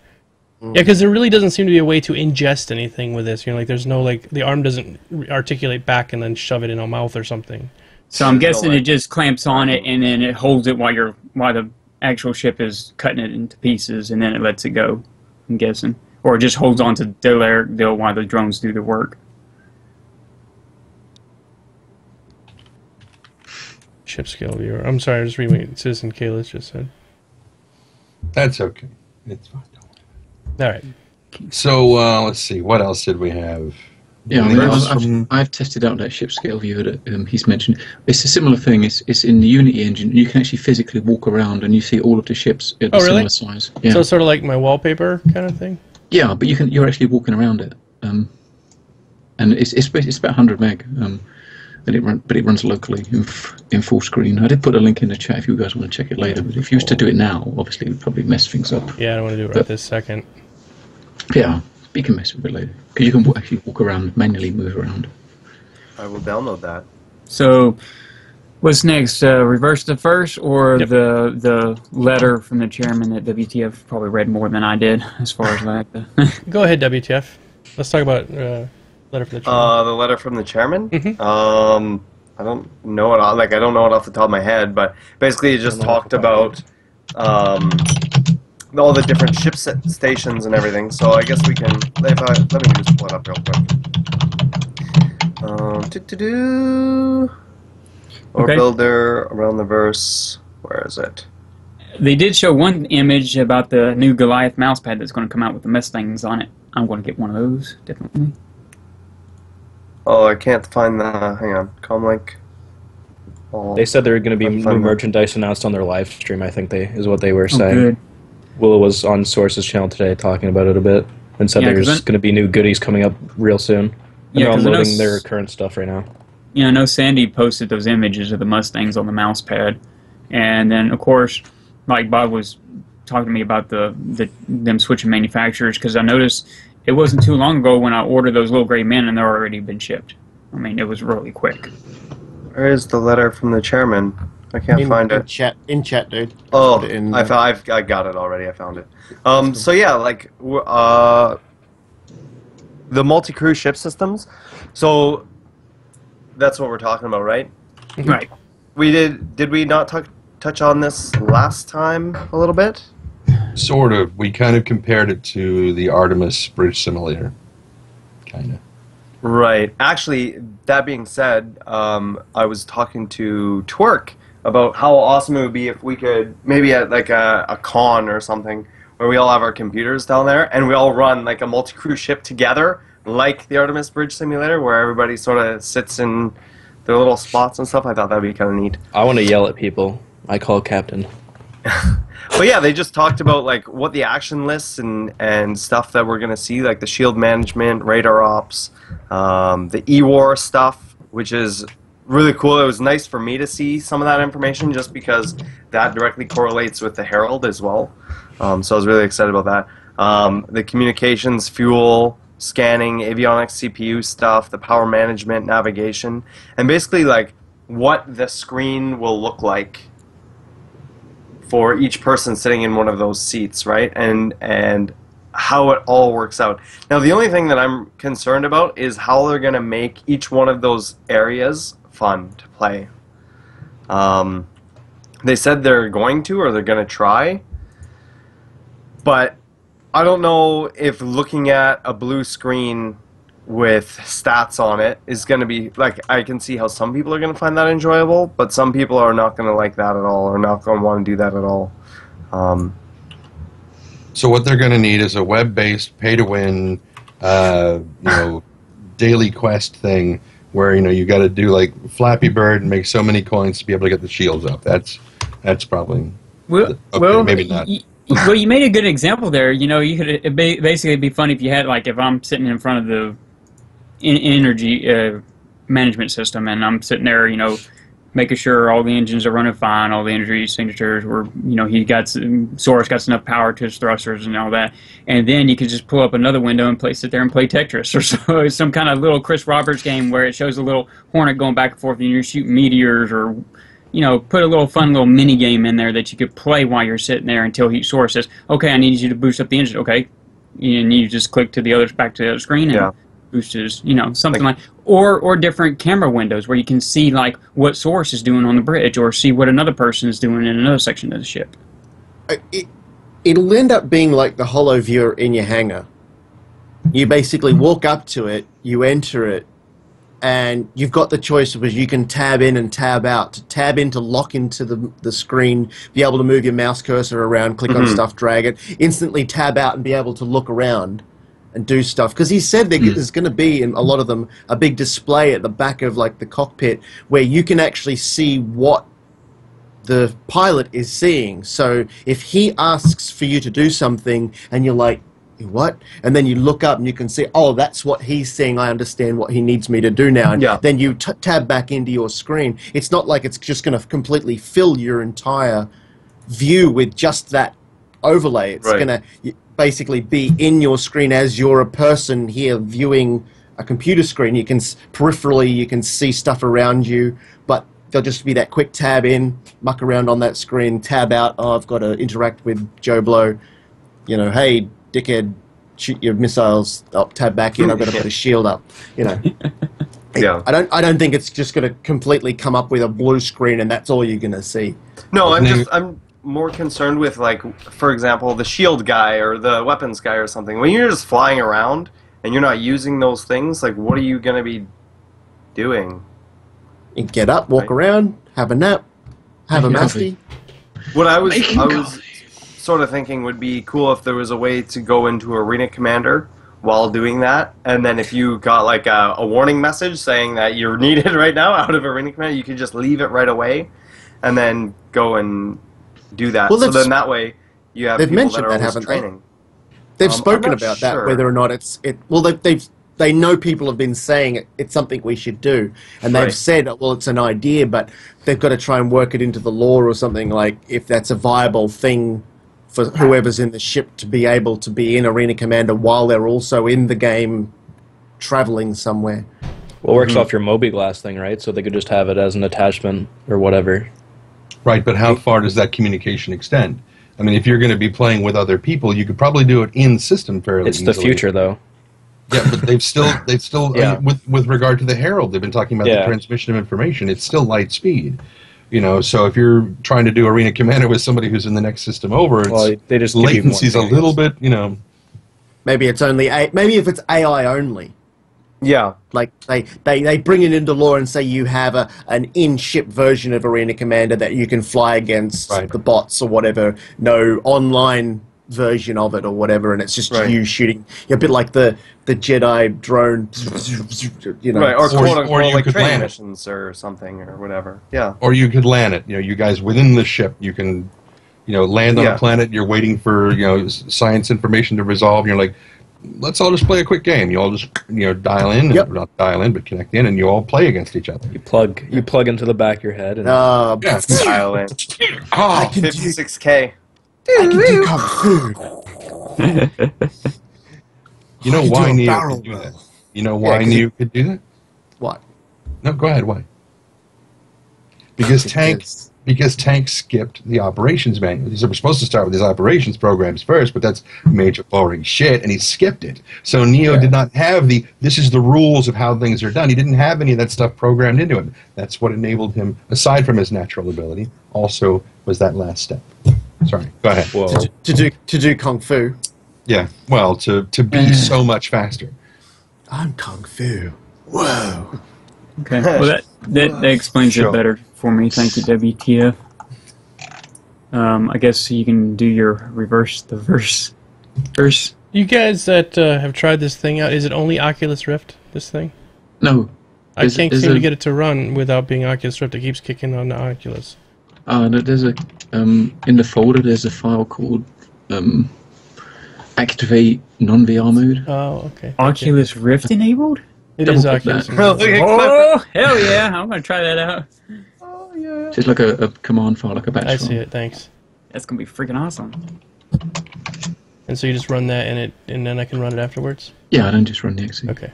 Yeah, because there really doesn't seem to be a way to ingest anything with this. There's no the arm doesn't articulate back and then shove it in a mouth or something. So I'm guessing it just clamps on it and then it holds it while the actual ship is cutting it into pieces, and then it lets it go. I'm guessing, or it just holds on to there while the drones do the work. Ship scale viewer. I'm sorry, I was reading what Citizen Kalis just said. That's okay. It's fine. All right. So let's see. What else did we have? Yeah, I mean, I've tested out that ship scale viewer that he's mentioned. It's a similar thing. It's in the Unity engine. You can actually physically walk around and you see all of the ships at a similar size. Yeah. So it's sort of like my wallpaper kind of thing? Yeah, but you're actually walking around it. And it's about 100 meg. But it runs locally in full screen. I did put a link in the chat if you guys want to check it later. But if you was to do it now, obviously it would probably mess things up. Yeah, I don't want to do it right this second. Yeah, you can mess with it later because you can actually walk around, manually move around. I will download that. So, what's next? Reverse the first, or the letter from the chairman that WTF probably read more than I did, as far as that. Go ahead, WTF. Let's talk about letter from the chairman. The letter from the chairman. Mm-hmm. I don't know it. I don't know it off the top of my head, but basically it just talked about all the different ship stations and everything. So I guess we can. Let me just pull it up real quick. Or builder around the verse. Where is it? They did show one image about the new Goliath mousepad that's going to come out with the Mustangs on it. I'm going to get one of those, definitely. Oh, I can't find the... Hang on. Comlink. They said there were going to be new merchandise announced on their live stream, I think is what they were saying. Good. Willow was on Source's channel today talking about it a bit and said there's going to be new goodies coming up real soon. And they're unloading their current stuff right now. Yeah, I know Sandy posted those images of the Mustangs on the mousepad. And then, of course, like Bob was talking to me about them switching manufacturers, because I noticed it wasn't too long ago when I ordered those little gray men and they're already been shipped. I mean, it was really quick. Where is the letter from the chairman? I can't find it. In chat, dude. Oh, I got it already. I found it. So yeah, like the multi-crew ship systems. So that's what we're talking about, right? Right. We did we not touch on this last time a little bit? Sort of. We kind of compared it to the Artemis Bridge Simulator. Kind of. Right. Actually, that being said, I was talking to Twerk about how awesome it would be if we could, maybe at like a con or something, where we all have our computers down there and we all run like a multi-crew ship together, like the Artemis Bridge Simulator, where everybody sort of sits in their little spots and stuff. I thought that would be kind of neat. I want to yell at people. I call Captain. But yeah, they just talked about like what the action lists and stuff that we're going to see, like the shield management, radar ops, the E-War stuff, which is really cool. It was nice for me to see some of that information just because that directly correlates with the Herald as well. So I was really excited about that. The communications, fuel, scanning, avionics, CPU stuff, the power management, navigation, and basically like what the screen will look like for each person sitting in one of those seats, right? And how it all works out. Now, the only thing that I'm concerned about is how they're going to make each one of those areas fun to play. They said they're going to, or they're going to try, but I don't know if looking at a blue screen with stats on it is going to be, like, I can see how some people are going to find that enjoyable, but some people are not going to like that at all, or not going to want to do that at all. So what they're going to need is a web-based, pay-to-win, daily quest thing where you got to do like Flappy Bird and make so many coins to be able to get the shields up. That's probably maybe not. Well, you made a good example there. You could basically it'd be funny if you had, like, if I'm sitting in front of the energy management system and I'm sitting there, making sure all the engines are running fine, all the energy signatures were, Source got enough power to his thrusters and all that, and then you could just pull up another window and sit there and play Tetris or some kind of little Chris Roberts game where it shows a little Hornet going back and forth and you're shooting meteors, or put a little fun little mini game in there that you could play while you're sitting there until Source says, okay, I need you to boost up the engine. Okay, and you just click to back to the other screen and boost his, something like, or different camera windows where you can see like what Source is doing on the bridge, or see what another person is doing in another section of the ship. It'll end up being like the holo viewer in your hangar. You basically walk up to it, you enter it, and you've got the choice of, you can tab in and tab out. To tab in to lock into the screen, be able to move your mouse cursor around, click on stuff, drag it, instantly tab out and be able to look around and do stuff. Because he said there's going to be, in a lot of them, a big display at the back of like the cockpit where you can actually see what the pilot is seeing. So if he asks for you to do something and you're like, what? And then you look up and you can see, oh, that's what he's seeing. I understand what he needs me to do now. And then you tab back into your screen. It's not like it's just going to completely fill your entire view with just that overlay. It's going to basically be in your screen as you're a person here viewing a computer screen. You can peripherally, you can see stuff around you, but there'll just be that quick tab in, muck around on that screen, tab out. Oh, I've got to interact with Joe Blow. You know, hey, dickhead, shoot your missiles. Oh, tab back in. I've got to put a shield up. You know. I don't think it's just going to completely come up with a blue screen and that's all you're going to see. No, I'm more concerned with, like, for example, the shield guy or the weapons guy or something. When you're just flying around and you're not using those things, like, what are you going to be doing? You get up, walk around, have a nap, have a masty. What I was sort of thinking would be cool if there was a way to go into Arena Commander while doing that, and then if you got like a warning message saying that you're needed right now out of Arena Commander, you could just leave it right away and then go and do that. Well, so then that way you have people that are always training. They've spoken about that, whether or not they know people have been saying it's something we should do, and they've said, well, it's an idea, but they've got to try and work it into the law or something, like if that's a viable thing for whoever's in the ship to be able to be in Arena Commander while they're also in the game traveling somewhere. Well, it works off your Mobi-Glass thing, right? So they could just have it as an attachment or whatever. Right, but how far does that communication extend? I mean, if you're going to be playing with other people, you could probably do it in system fairly easily. It's the future, though. Yeah, but they've still I mean, with regard to the Herald, they've been talking about the transmission of information. It's still light speed, you know. So if you're trying to do Arena Commander with somebody who's in the next system over, they just latency's a little bit, you know. Maybe it's only maybe if it's AI only. Yeah, like they bring it into law and say you have an in-ship version of Arena Commander that you can fly against the bots or whatever. No online version of it or whatever, and it's just you shooting a bit like the Jedi drone, you know, or quote-unquote like training missions or something or whatever. Yeah, or you could land it. You know, you guys within the ship, you can, you know, land on a planet. You're waiting for, you know, science information to resolve. And you're like, let's all just play a quick game. You all just, you know, dial in, not dial in, but connect in, and you all play against each other. You plug into the back of your head and dial in. Oh, 56K. I can do kung fu. You know why Neo could do that? You know why Neo could do that? What? No, go ahead. Why? Because Tank skipped the operations manual. They were supposed to start with his operations programs first, but that's major boring shit, and he skipped it. So Neo did not have this is the rules of how things are done. He didn't have any of that stuff programmed into him. That's what enabled him, aside from his natural ability, also was that last step. Sorry, go ahead. Whoa. To do kung fu. Yeah, well, to be so much faster. I'm kung fu. Whoa. Okay, well that explains it better for me. Thank you, WTF. I guess you can do your verse. You guys that have tried this thing out, is it only Oculus Rift, this thing? No. I can't seem to get it to run without being Oculus Rift. It keeps kicking on the Oculus. There's in the folder there's a file called activate non-VR mode. Oh, okay. Oculus Rift enabled? It is Oculus Rift. Oh, hell yeah! I'm gonna try that out. Oh yeah. It's like a command file, like a batch file. I see it. Thanks. That's gonna be freaking awesome. And so you just run that, and then I can run it afterwards. Yeah, I don't just run the exe. Okay.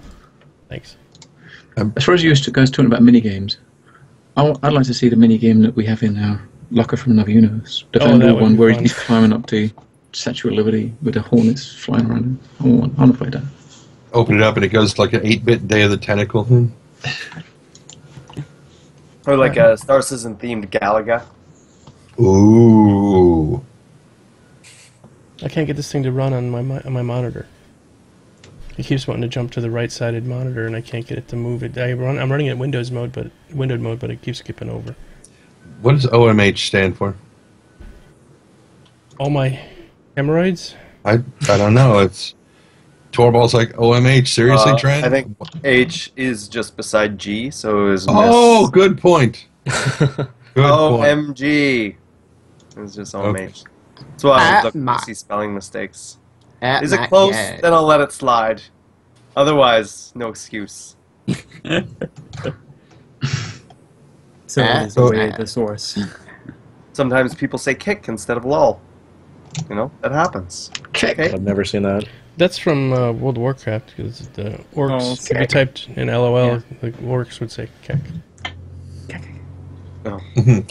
Thanks. As far as you guys talking about mini games, I'd like to see the mini game that we have in our locker from another universe. The Vandal one where he's climbing up to Statue of Liberty with the Hornets flying around him. I want to play that. Open it up and it goes like an 8-bit Day of the Tentacle thing. Or like a Star Citizen themed Galaga. Ooh. I can't get this thing to run on my monitor. It keeps wanting to jump to the right-sided monitor, and I can't get it to move. I'm running it in Windows mode, but it keeps skipping over. What does OMH stand for? All my hemorrhoids? I don't know. It's Torball's like, OMH, seriously, Trent? I think H is just beside G, so it was Oh, good point. Good OMG. It was just OMH. Okay. That's why I was looking to see spelling mistakes. Is it close? Then I'll let it slide. Otherwise, no excuse. So it's the source. Sometimes people say kick instead of lol. You know, that happens. Kick. Okay. I've never seen that. That's from World of Warcraft, because the orcs, if you typed in LOL, the orcs would say kek. Oh. I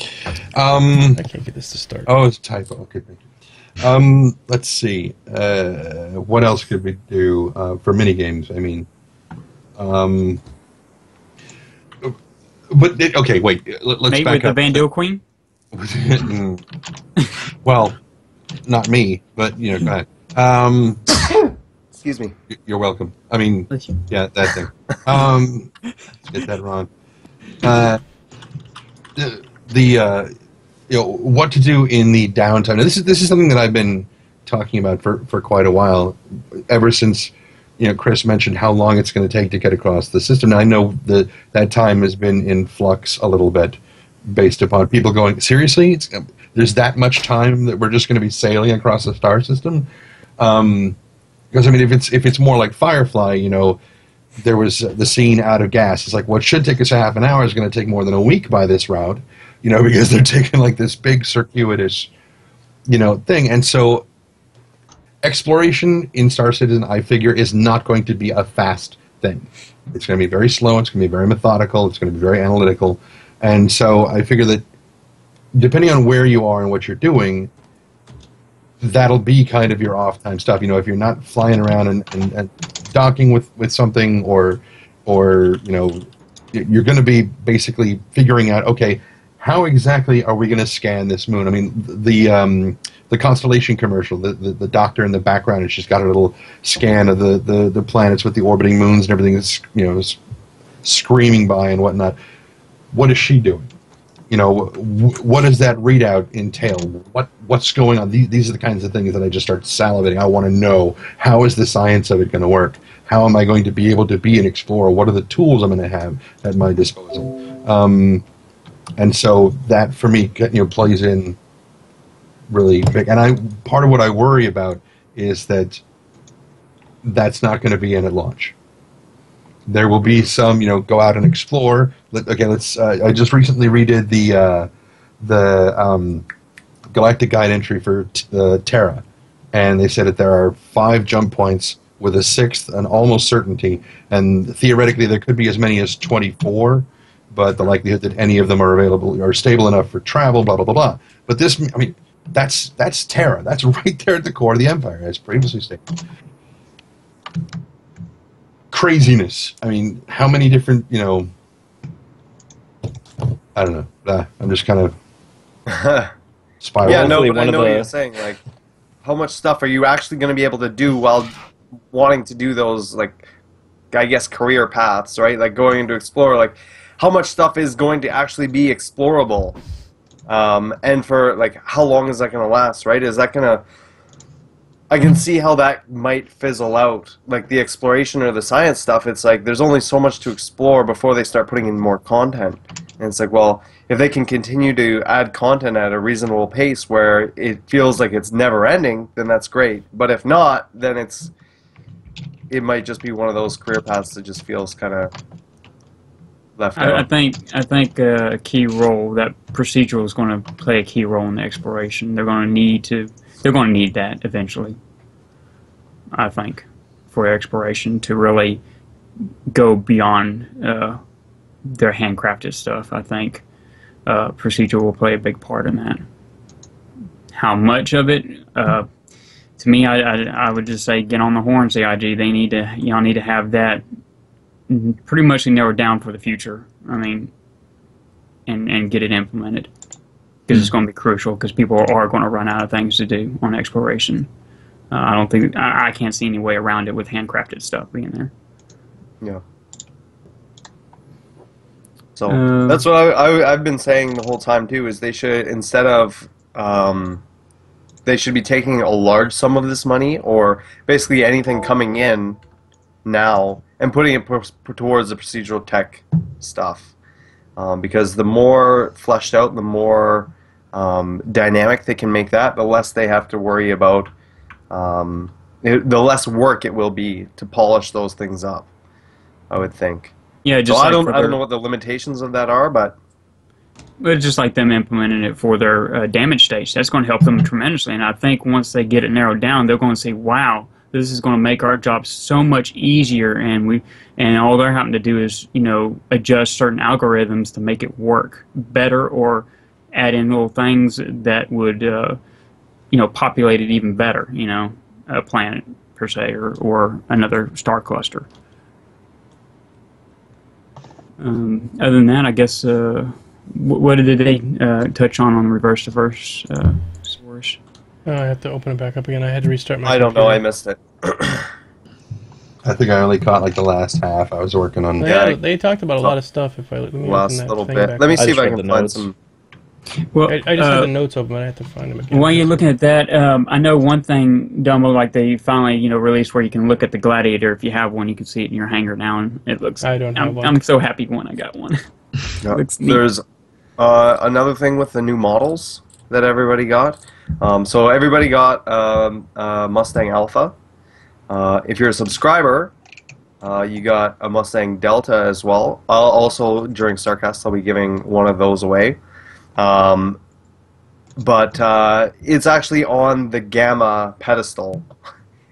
can't get this to start. Oh, it's a typo. Okay, thank you. Let's see. What else could we do for minigames? I mean, but okay, wait. Let's Mate back with up. the Vandal Queen? Well, not me, but you know, go ahead. Excuse me. You're welcome. I mean, yeah, that thing. Let's get that wrong. You know, what to do in the downtime. Now, this is something that I've been talking about for quite a while, ever since Chris mentioned how long it's going to take to get across the system. Now, I know that time has been in flux a little bit, based upon people going, seriously, there's that much time that we're just going to be sailing across the star system. Because I mean, if it's more like Firefly, there was the scene Out of Gas. It's like what should take us a half an hour is going to take more than a week by this route, because they're taking like this big circuitous, thing. And so exploration in Star Citizen, I figure, is not going to be a fast thing. It's going to be very slow. It's going to be very methodical. It's going to be very analytical. And so I figure that depending on where you are and what you're doing, that'll be kind of your off-time stuff. If you're not flying around and docking with something, or you're going to be basically figuring out, okay, how exactly are we going to scan this moon? I mean, the Constellation commercial, the doctor in the background, has just got a little scan of the planets with the orbiting moons and everything that's screaming by and whatnot. What is she doing? What does that readout entail? What's going on? These are the kinds of things that I just start salivating. I want to know, how is the science of it going to work? How am I going to be able to be an explorer? What are the tools I'm going to have at my disposal? And so that, for me, plays in really big. And part of what I worry about is that's not going to be in at launch. There will be some, go out and explore. Okay, let's. I just recently redid the Galactic Guide entry for Terra, and they said that there are 5 jump points with a 6th an almost certainty, and theoretically there could be as many as 24, but the likelihood that any of them are available or stable enough for travel, blah blah blah blah. But this, I mean, that's Terra. That's right there at the core of the Empire, as previously stated. Craziness. I mean, how many different, I don't know. I'm just kind of spiraling. Yeah, no, but I know what you're saying. Like, how much stuff are you actually going to be able to do while wanting to do those, like, I guess, career paths, right? Like, going into Explorer, like, how much stuff is going to actually be explorable? And for, like, how long is that going to last, right? Is that going to... I can see how that might fizzle out. Like the exploration or the science stuff, it's like there's only so much to explore before they start putting in more content. And it's like, well, if they can continue to add content at a reasonable pace where it feels like it's never ending, then that's great. But if not, then it might just be one of those career paths that just feels kind of left out. I think a key role, that procedural is going to play a key role in the exploration. They're going to need that eventually, I think, for exploration to really go beyond their handcrafted stuff. I think procedure will play a big part in that. How much of it? To me, I would just say get on the horn, CIG. Y'all need to have that pretty much narrowed down for the future. I mean, and get it implemented. Because it's going to be crucial, because people are going to run out of things to do on exploration. I can't see any way around it with handcrafted stuff being there. Yeah. So that's what I've been saying the whole time too. Is they should, instead of they should be taking a large sum of this money, or basically anything coming in now, and putting it towards the procedural tech stuff. Because the more fleshed out, the more dynamic they can make that, the less they have to worry about, the less work it will be to polish those things up, I would think. Yeah, just so like I don't know what the limitations of that are, but it's just like them implementing it for their damage stage. That's going to help them tremendously, and I think once they get it narrowed down, they're going to say, "Wow, this is going to make our job so much easier." And all they're having to do is, adjust certain algorithms to make it work better, or add in little things that would, populate it even better. A planet per se, or another star cluster. Other than that, I guess. What did they touch on reverse to verse source? I have to open it back up again. I had to restart my. I don't know. I missed it. I think I only caught like the last half. I was working on. They talked about a lot of stuff. If I let me last little bit. Let me see if I can find some. Well, I just had the notes open, but I have to find them again. While you're looking at that, I know one thing, Dumbo, like they finally, released where you can look at the Gladiator. If you have one, you can see it in your hangar now, and it looks. I don't have one. I'm so happy when I got one. There's another thing with the new models that everybody got. So everybody got Mustang Alpha. If you're a subscriber, you got a Mustang Delta as well. Also, during Starcast, I'll be giving one of those away. But it's actually on the Gamma pedestal.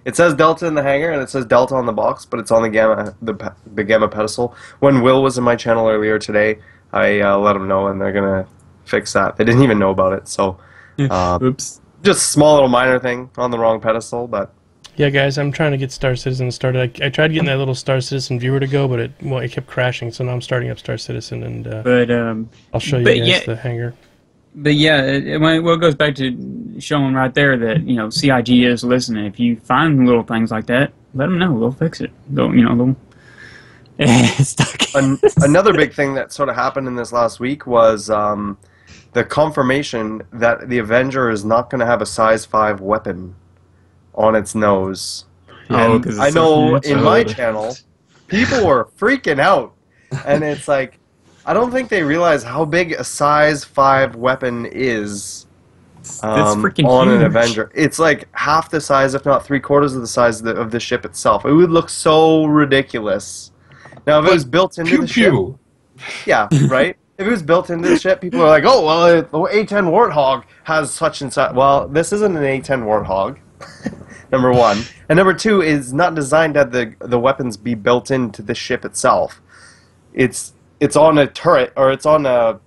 It says Delta in the hangar and it says Delta on the box, but it's on the Gamma pedestal. When Will was in my channel earlier today, I let him know, and they're gonna fix that. They didn't even know about it, so oops. Just a small little minor thing on the wrong pedestal, but. Yeah, guys, I'm trying to get Star Citizen started. I tried getting that little Star Citizen viewer to go, but it kept crashing. So now I'm starting up Star Citizen, and I'll show you guys the hangar. But yeah, it goes back to showing right there that CIG is listening. If you find little things like that, let them know. They'll fix it. They'll Another big thing that sort of happened in this last week was the confirmation that the Avenger is not going to have a size 5 weapon on its nose. And I know in my channel, people were freaking out. And it's like, I don't think they realize how big a size 5 weapon is on an Avenger. It's like half the size, if not 3/4 of the size of the ship itself. It would look so ridiculous. Now, if it was built into the ship... Yeah, right? If it was built into the ship, people are like, oh, well, the A-10 Warthog has such and such. Well, this isn't an A-10 Warthog. Number one. And number two is not designed to have the weapons be built into the ship itself. It's on a turret, or it's on a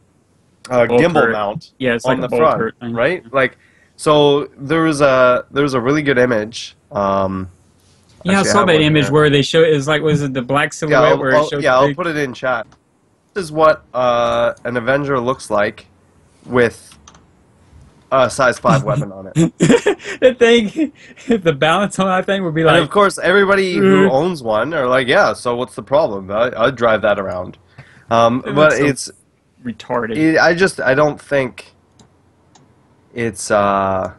gimbal turret mount. Yeah, it's on like the front, right? Like, so there was a really good image. Yeah, I saw that image where they show it. Was it the black silhouette where it shows? Yeah, I'll put it in chat. This is what an Avenger looks like with a size 5 weapon on it. The balance on that thing would be like... And of course, everybody who owns one are like, yeah, so what's the problem? I'd drive that around. But it's... retarded. I don't think it's, yeah.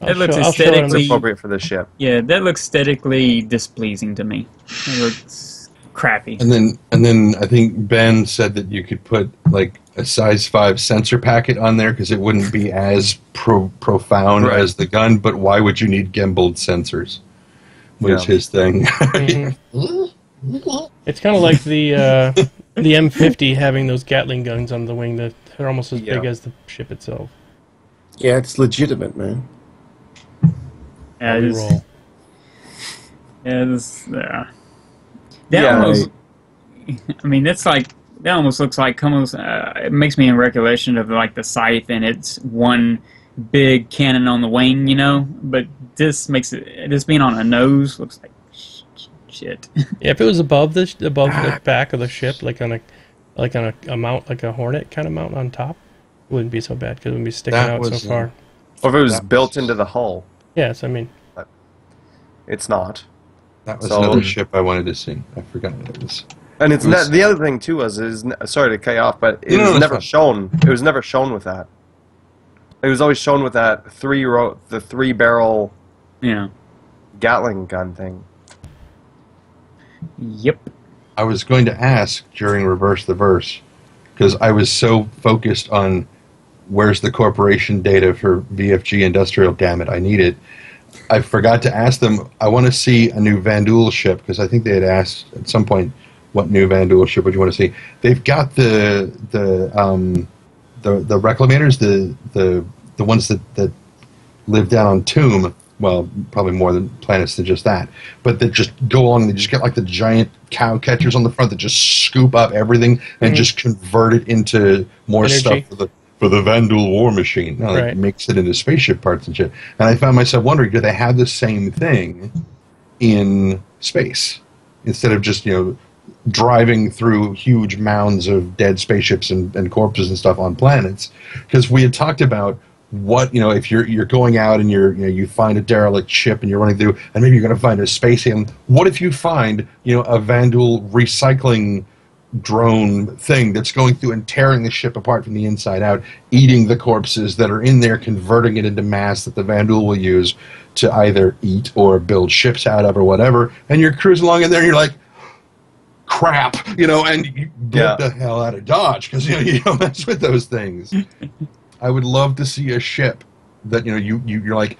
It looks aesthetically... It's appropriate for the ship. Yeah, that looks aesthetically displeasing to me. It looks crappy. And then I think Ben said that you could put like a size 5 sensor packet on there because it wouldn't be as profound as the gun. But why would you need gimbaled sensors? Was his thing. It's kind of like the M50 having those Gatling guns on the wing that are almost as big as the ship itself. Yeah, it's legitimate, man. Almost, I mean, that's like, that almost looks like, it makes me in recollection of like the Scythe and its one big cannon on the wing, but this makes it, this being on a nose looks like shit. Yeah, if it was above the back of the ship, like on a mount, like a Hornet kind of mount on top, it wouldn't be so bad because it wouldn't be sticking out so far. Or if it was built into the hull. Yes, I mean. It's not. That was another ship I wanted to see. I forgot what it was. And it's not, the other thing too sorry to cut you off, but it was never shown. It was never shown with that. It was always shown with that the 3-barrel Gatling gun thing. Yep. I was going to ask during Reverse the Verse, because I was so focused on where's the corporation data for VFG Industrial, damn it, I need it. I forgot to ask them, I want to see a new Vanduul ship, because I think they had asked at some point, what new Vanduul ship would you want to see? They've got the Reclamators, the ones that live down on Tomb, well, probably more than planets than just that, but that just go on and they just get like the giant cow catchers on the front that just scoop up everything and just convert it into more stuff for the Vanduul war machine. Now, it makes it into spaceship parts and shit. And I found myself wondering, do they have the same thing in space? Instead of just, driving through huge mounds of dead spaceships and corpses and stuff on planets. Because we had talked about what, if you're going out and you find a derelict ship and you're running through, and maybe you're going to find a space alien. What if you find, a Vanduul recycling drone thing that's going through and tearing the ship apart from the inside out, eating the corpses that are in there, converting it into mass that the Vanduul will use to either eat or build ships out of or whatever, and you're cruising along in there and you're like, crap, and you get the hell out of Dodge, because you don't mess with those things. I would love to see a ship that you're like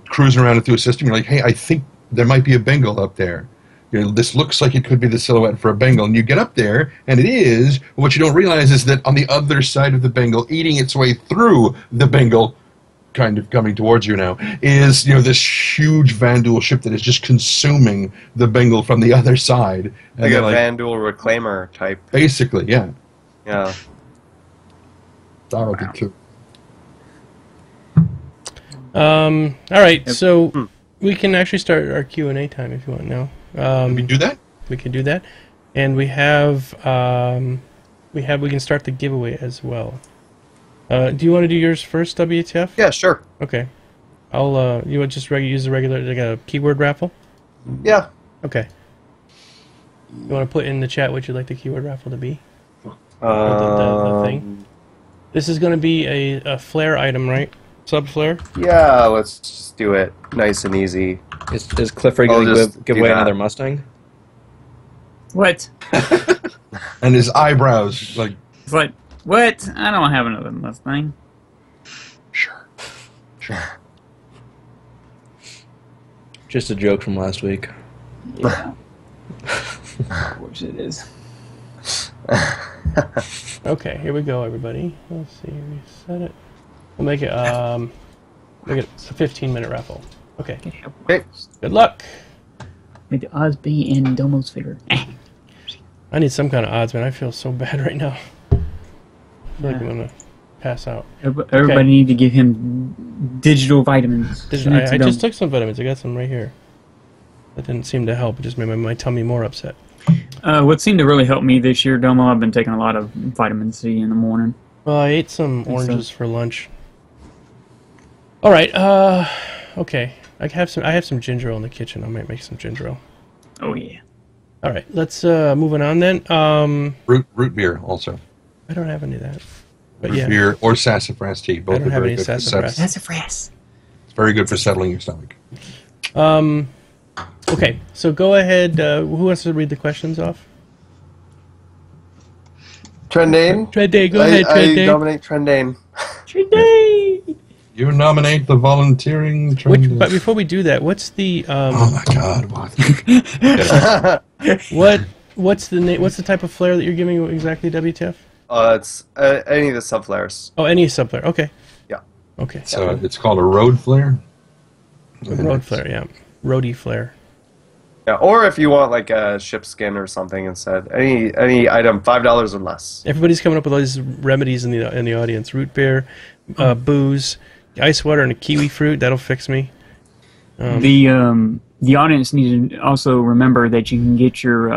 cruising around through a system. You're like, hey, I think there might be a Bengal up there. This looks like it could be the silhouette for a Bengal, and you get up there, and it is. But what you don't realize is that on the other side of the Bengal, eating its way through the Bengal, kind of coming towards you now, is this huge Vanduul ship that is just consuming the Bengal from the other side. Like a Vanduul reclaimer type. Basically, yeah. Yeah. That would be cool. All right, so we can actually start our Q&A time if you want now. Can we do that? We can do that, and we can start the giveaway as well. Do you want to do yours first, WTF? Yeah, sure. Okay. I'll. You would just use the regular like a keyword raffle? Yeah. Okay. You want to put in the chat what you'd like the keyword raffle to be? The thing. This is going to be a flare item, right? Sub flare. Yeah, let's just do it nice and easy. Is Clifford going to give away another Mustang? What? And his eyebrows like. It's like. What? I don't have another Mustang. Sure. Just a joke from last week. Yeah. Of course it is. Okay, here we go, everybody. Let's see. We set it. We'll make it. Make it a 15-minute raffle. Okay. Good luck. May the odds be in Domo's favor. I need some kind of odds, man. I feel so bad right now. I feel like I'm gonna pass out. Everybody need to give him digital vitamins. I just took some vitamins. I got some right here. That didn't seem to help. It just made my tummy more upset. What seemed to really help me this year, Domo, I've been taking a lot of vitamin C in the morning. Well, I ate some oranges for lunch. All right. Okay. I have some ginger ale in the kitchen. I might make some ginger ale. Oh yeah. All right. Let's moving on then. Root beer also. I don't have any of that. But root beer or sassafras tea. Both are very good. Sassafras. It's very good for settling your stomach. Okay, so go ahead. Who wants to read the questions off? Trendane. Go ahead, Trendane. I nominate Trendane. Trendane! You nominate the volunteering Trendane. But before we do that, what's the... Oh my god, what? What's the name? What's the type of flare that you're giving exactly, WTF? It's any of the sub-flares. Oh, any sub-flare. Okay. Yeah. Okay. So it's called a road flare? A road flare, yeah. Roadie flare. Yeah, or if you want like a ship skin or something instead, any item $5 or less. Everybody's coming up with all these remedies in the audience: root beer, booze, ice water, and a kiwi fruit. That'll fix me. The audience needs to also remember that you can get your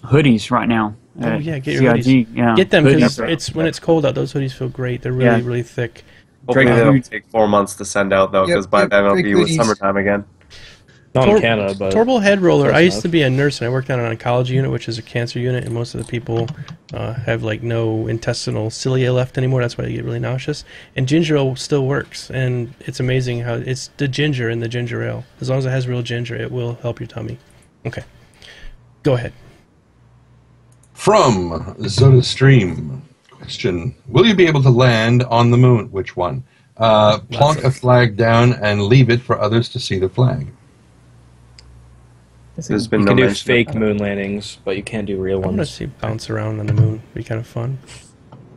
hoodies right now. Oh yeah, get your your hoodies. Yeah. Get them because it's when it's cold out. Those hoodies feel great. They're really thick. Hopefully they don't take 4 months to send out though, because by then it'll be with summertime again. Not in Canada, but Torble head roller. I used to be a nurse, and I worked on an oncology unit, which is a cancer unit, and most of the people have like no intestinal cilia left anymore. That's why they get really nauseous. And ginger ale still works, and it's amazing how it's the ginger in the ginger ale. As long as it has real ginger, it will help your tummy. Okay, go ahead. From Zoda Stream, question: will you be able to land on the moon? Which one? Plonk a flag down and leave it for others to see the flag. There's been you no can do mention fake of that. moon landings, but you can't do real I want to ones. see bounce around on the moon. Be kind of fun.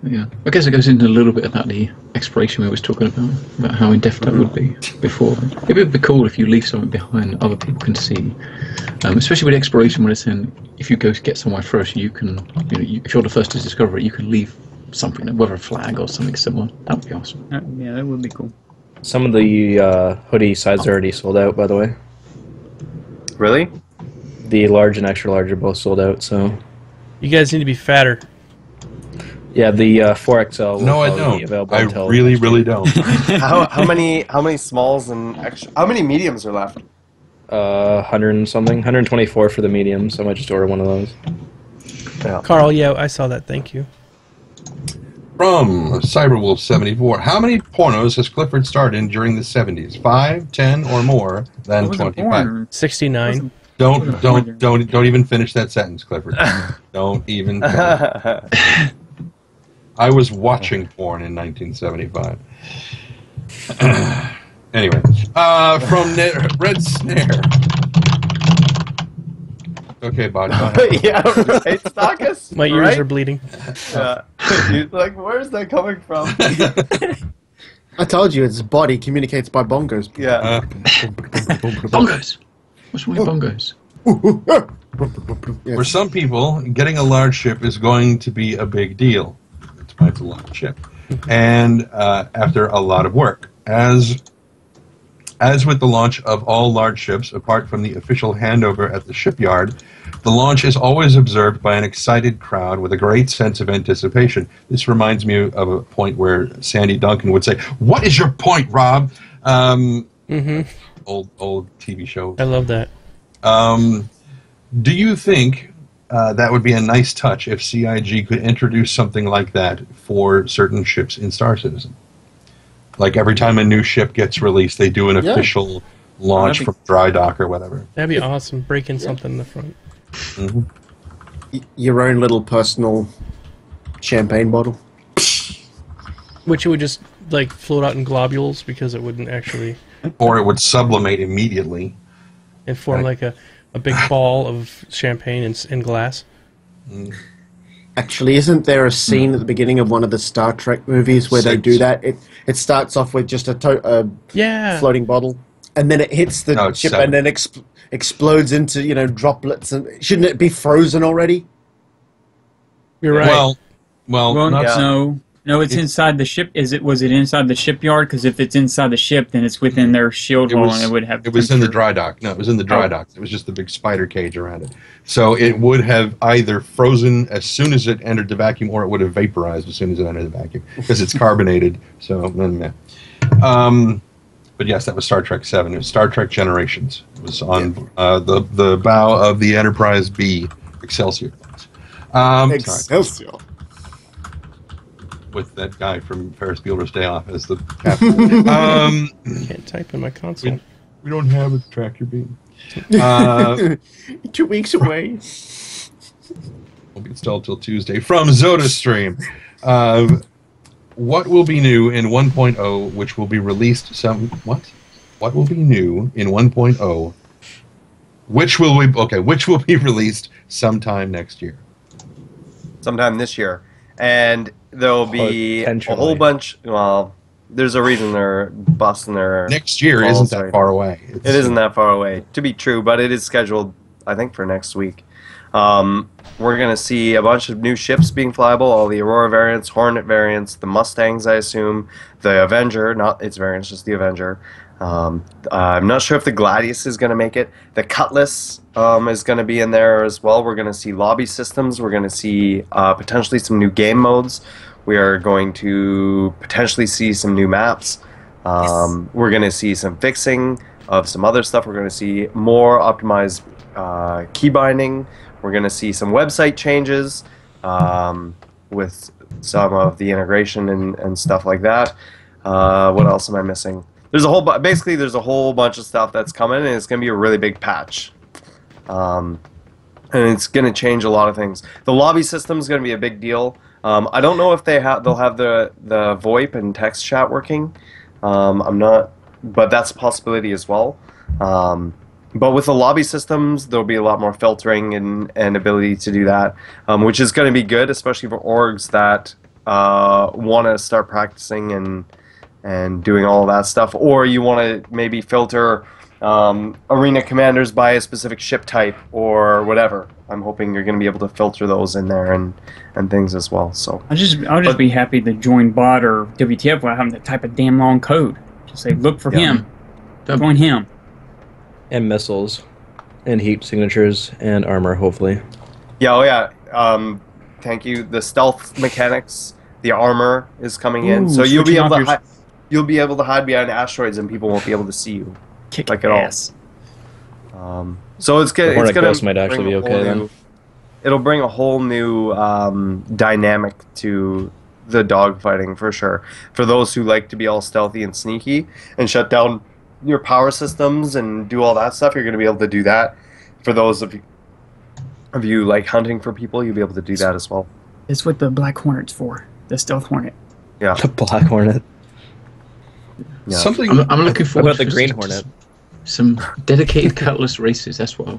Yeah, I guess it goes into a little bit about the exploration we was talking about how in-depth that would be before. It would be cool if you leave something behind other people can see, especially with exploration when it's in, if you go to get somewhere first, you can, if you're the first to discover it, you can leave something, whether a flag or something similar. That would be awesome. Yeah, that would be cool. Some of the hoodie sizes are already sold out, by the way. Really? The large and extra large are both sold out, so... You guys need to be fatter. Yeah, the 4XL will No, I probably be don't. available I until really, next year. really don't. how many smalls and extra? How many mediums are left? 100 and something. 124 for the medium, so I might just order one of those. Yeah. Carl, yeah, I saw that. Thank you. From Cyberwolf74, how many pornos has Clifford starred in during the 70s? 5, 10, or more than 25? 69. Don't even finish that sentence, Clifford. Don't even finish. I was watching porn in 1975. Anyway, from Red Snare. Okay, body. Yeah, right, Starcast? My ears are bleeding. Yeah. You're like, where's that coming from? I told you, its body communicates by bongos. Yeah. Bongos! What's wrong with bongos? For some people, getting a large ship is going to be a big deal. That's why it's a large ship. And after a lot of work. As with the launch of all large ships, apart from the official handover at the shipyard, the launch is always observed by an excited crowd with a great sense of anticipation. This reminds me of a point where Sandy Duncan would say, "What is your point, Rob?" Old TV show. I love that. Do you think that would be a nice touch if CIG could introduce something like that for certain ships in Star Citizen? Like every time a new ship gets released, they do an official launch from dry dock or whatever. That'd be awesome. Break in something in the front. Mm-hmm. Your own little personal champagne bottle. Which it would just like float out in globules because it wouldn't actually. Or it would sublimate immediately. And form like a big ball of champagne in glass. Actually, isn't there a scene at the beginning of one of the Star Trek movies where they do that? It starts off with just a floating bottle, and then it hits the ship and then explodes into droplets. And shouldn't it be frozen already? You're right. No, it's inside the ship. Was it inside the shipyard? Because if it's inside the ship, then it's within their shield wall, and it would have. It was in the dry dock. No, it was in the dry dock. It was just the big spider cage around it. So it would have either frozen as soon as it entered the vacuum, or it would have vaporized as soon as it entered the vacuum because it's carbonated. So, but yes, that was Star Trek 7. It was Star Trek Generations. It was on the bow of the Enterprise B Excelsior. Excelsior. With that guy from Ferris Bueller's Day Off as the captain. Can't type in my console. We don't have a tractor beam. 2 weeks away. Won't be installed till Tuesday. From Zoda Stream. What will be new in 1.0, which will be released What will be new in 1.0, which will be released sometime next year? Sometime this year. And there'll be a whole bunch. Well, there's a reason they're busting their. Next year isn't that far away. It isn't that far away, to be true, but it is scheduled, I think, for next week. We're going to see a bunch of new ships being flyable, all the Aurora variants, Hornet variants, the Mustangs, I assume, the Avenger, not its variants, just the Avenger. I'm not sure if the Gladius is going to make it. The Cutlass is going to be in there as well. We're going to see lobby systems. We're going to see potentially some new game modes. We are going to potentially see some new maps. We're going to see some fixing. of some other stuff. We're going to see more optimized key binding. We're going to see some website changes with some of the integration and stuff like that. What else am I missing? There's a whole basically there's a whole bunch of stuff that's coming, and it's going to be a really big patch. And it's going to change a lot of things. The lobby system is going to be a big deal. I don't know if they'll have the VoIP and text chat working. I'm not, but that's a possibility as well. But with the lobby systems, there'll be a lot more filtering and ability to do that, which is going to be good, especially for orgs that want to start practicing and doing all of that stuff, or you want to maybe filter arena commanders by a specific ship type or whatever. I'm hoping you're going to be able to filter those in there and things as well. So I'll just be happy to join bot or WTF without having to type a damn long code. Just say look for him, join him, and missiles, and heat signatures and armor. Hopefully. Yeah. Oh yeah. Thank you. The stealth mechanics, the armor is coming in, so you'll be able to you'll be able to hide behind asteroids and people won't be able to see you. Kick like at ass. all. So it's good. Hornet Ghost might actually be okay then. It'll bring a whole new dynamic to the dogfighting for sure. For those who like to be all stealthy and sneaky and shut down your power systems and do all that stuff, you're going to be able to do that. For those of you like hunting for people, you'll be able to do that as well. It's what the Black Hornet's for. The Stealth Hornet. Yeah. The Black Hornet. Yeah. Something I'm looking forward about to the Green Hornet. Some dedicated cutlass races. That's what.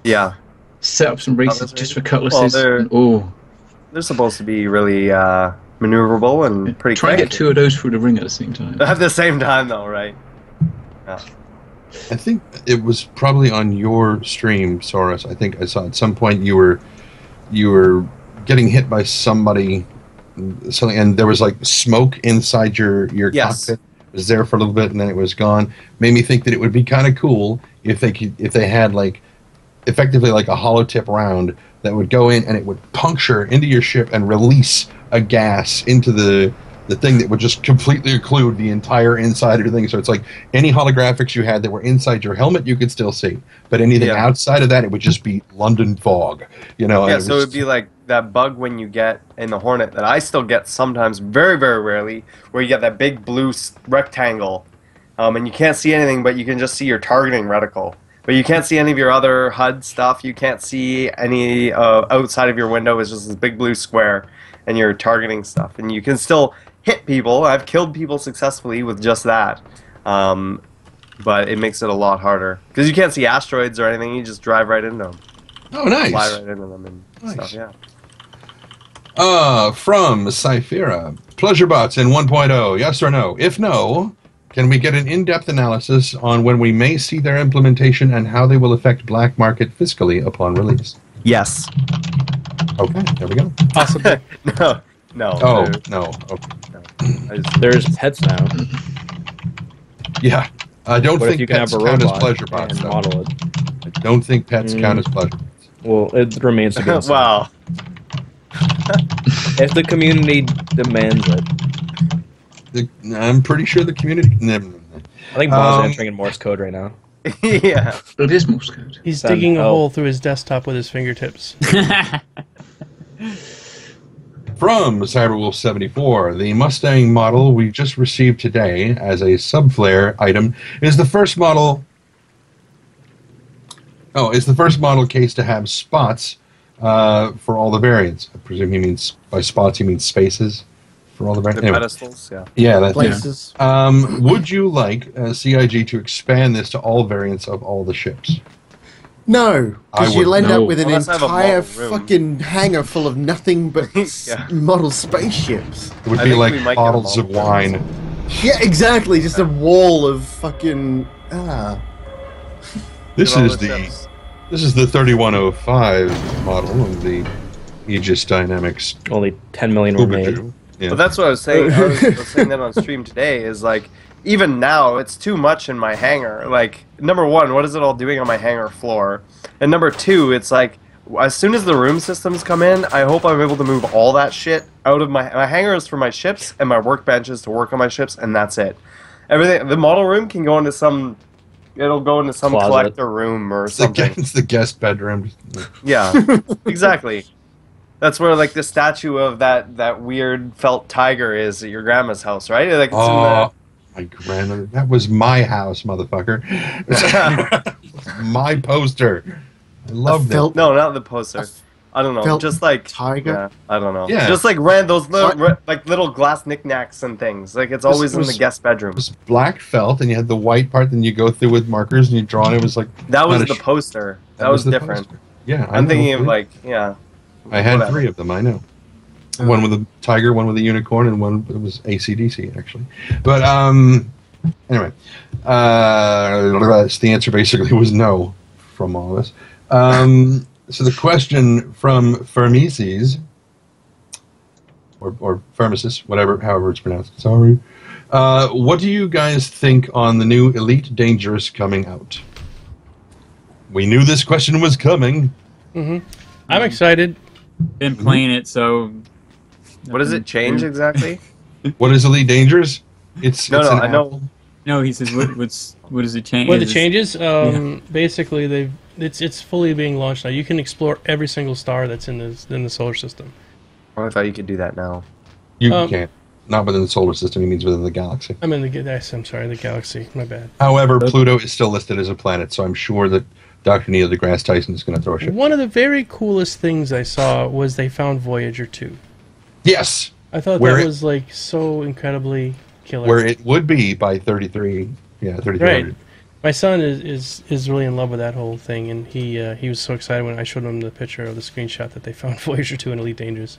Yeah. Set up some races just for cutlasses. They're supposed to be really maneuverable and pretty. Try and get two of those through the ring at the same time. At the same time, though, right? Yeah. I think it was probably on your stream, Saurus. I think I saw at some point you were getting hit by something, and there was like smoke inside your cockpit. It was there for a little bit, and then it was gone. Made me think that it would be kind of cool if they had like effectively like a holotip round that would go in and it would puncture into your ship and release a gas into the thing that would just completely occlude the entire inside of the thing. So it's like any holographics you had that were inside your helmet you could still see, but anything outside of that, it would just be London fog. Yeah, so it'd be like that bug when you get in the Hornet that I still get sometimes, very, very rarely, where you get that big blue rectangle, and you can't see anything, but you can just see your targeting reticle. But you can't see any of your other HUD stuff. You can't see any outside of your window. It's just this big blue square, and you're targeting stuff. And you can still hit people. I've killed people successfully with just that. But it makes it a lot harder. Because you can't see asteroids or anything. You just drive right into them. Oh, nice. Fly right into them and stuff, yeah. From Cyphera. Pleasurebots in 1.0, yes or no? If no, can we get an in-depth analysis on when we may see their implementation and how they will affect black market fiscally upon release? Yes. Okay, there we go. Possibly. No. Oh, no. Okay. No. There's pets now. Yeah. I don't What if think you can pets have a count as robot pleasure bots, and though. model it? I don't think pets count as pleasure bots. Well, it remains to be seen. Wow. If the community demands it. I'm pretty sure the community... I think Bob's entering in Morse code right now. Yeah. It is Morse code. He's digging a hole through his desktop with his fingertips. From Cyberwolf74, the Mustang model we just received today as a subflare item is the first model... Oh, is the first model case to have spots for all the variants. I presume he means, by spots, he means spaces for all the variants. The pedestals, yeah. Yeah, that's Places. Would you like CIG to expand this to all variants of all the ships? No, because you'll end up with an Unless I have a entire model room. fucking hangar full of nothing but Yeah. model spaceships. It would I be think like we might get a bottles of model room. wine. Yeah, exactly. Just a wall of fucking. This Get all is the the ships. this is the 3105 model of the Aegis Dynamics. Only 10 million were made. Ubuntu. Yeah. But that's what I was saying. I was saying that on stream today. Is like even now it's too much in my hangar. Like number one, what is it all doing on my hangar floor? And number two, it's like as soon as the room systems come in, I hope I'm able to move all that shit out of my hangar is for my ships and my workbenches to work on my ships, and that's it. Everything the model room can go into some it'll go into some Closet. collector room or something. It's the guest bedroom. Yeah, exactly. That's where like the statue of that weird felt tiger is at your grandma's house, right? Like it's in the... My grandmother. That was my house, motherfucker. My poster. I love that. No, not the poster. I don't know. Just like tiger. Yeah, I don't know. Yeah. Just like those little glass knickknacks and things. Like it's always in the guest bedroom. It was black felt, and you had the white part. Then you go through with markers and you draw, and it was like that was the poster. That was different. Poster. Yeah, I'm thinking of like I had 3 of them. I know. One with a tiger, one with a unicorn, and one it was AC/DC actually. But anyway, the answer basically was no from all of this. So the question from Fermesis, or Pharmacist, however it's pronounced. Sorry. What do you guys think on the new Elite Dangerous coming out? We knew this question was coming. Mm-hmm. I'm excited. Been playing it, so... What does it change exactly? What is Elite Dangerous? I know. No, he says, what does it change? What the changes? Basically, it's fully being launched now. You can explore every single star that's in the solar system. Oh, I thought you could do that now. You can't. Not within the solar system. He means within the galaxy. I'm sorry, the galaxy. My bad. However, Pluto is still listed as a planet, so I'm sure that Dr. Neil deGrasse Tyson is going to throw a shit. One of the very coolest things I saw was they found Voyager 2. Yes. I thought that was like so incredibly killer. Where it would be by 33. Yeah, 3300. Right. My son is really in love with that whole thing, and he was so excited when I showed him the picture of the screenshot that they found Voyager 2 in Elite Dangerous.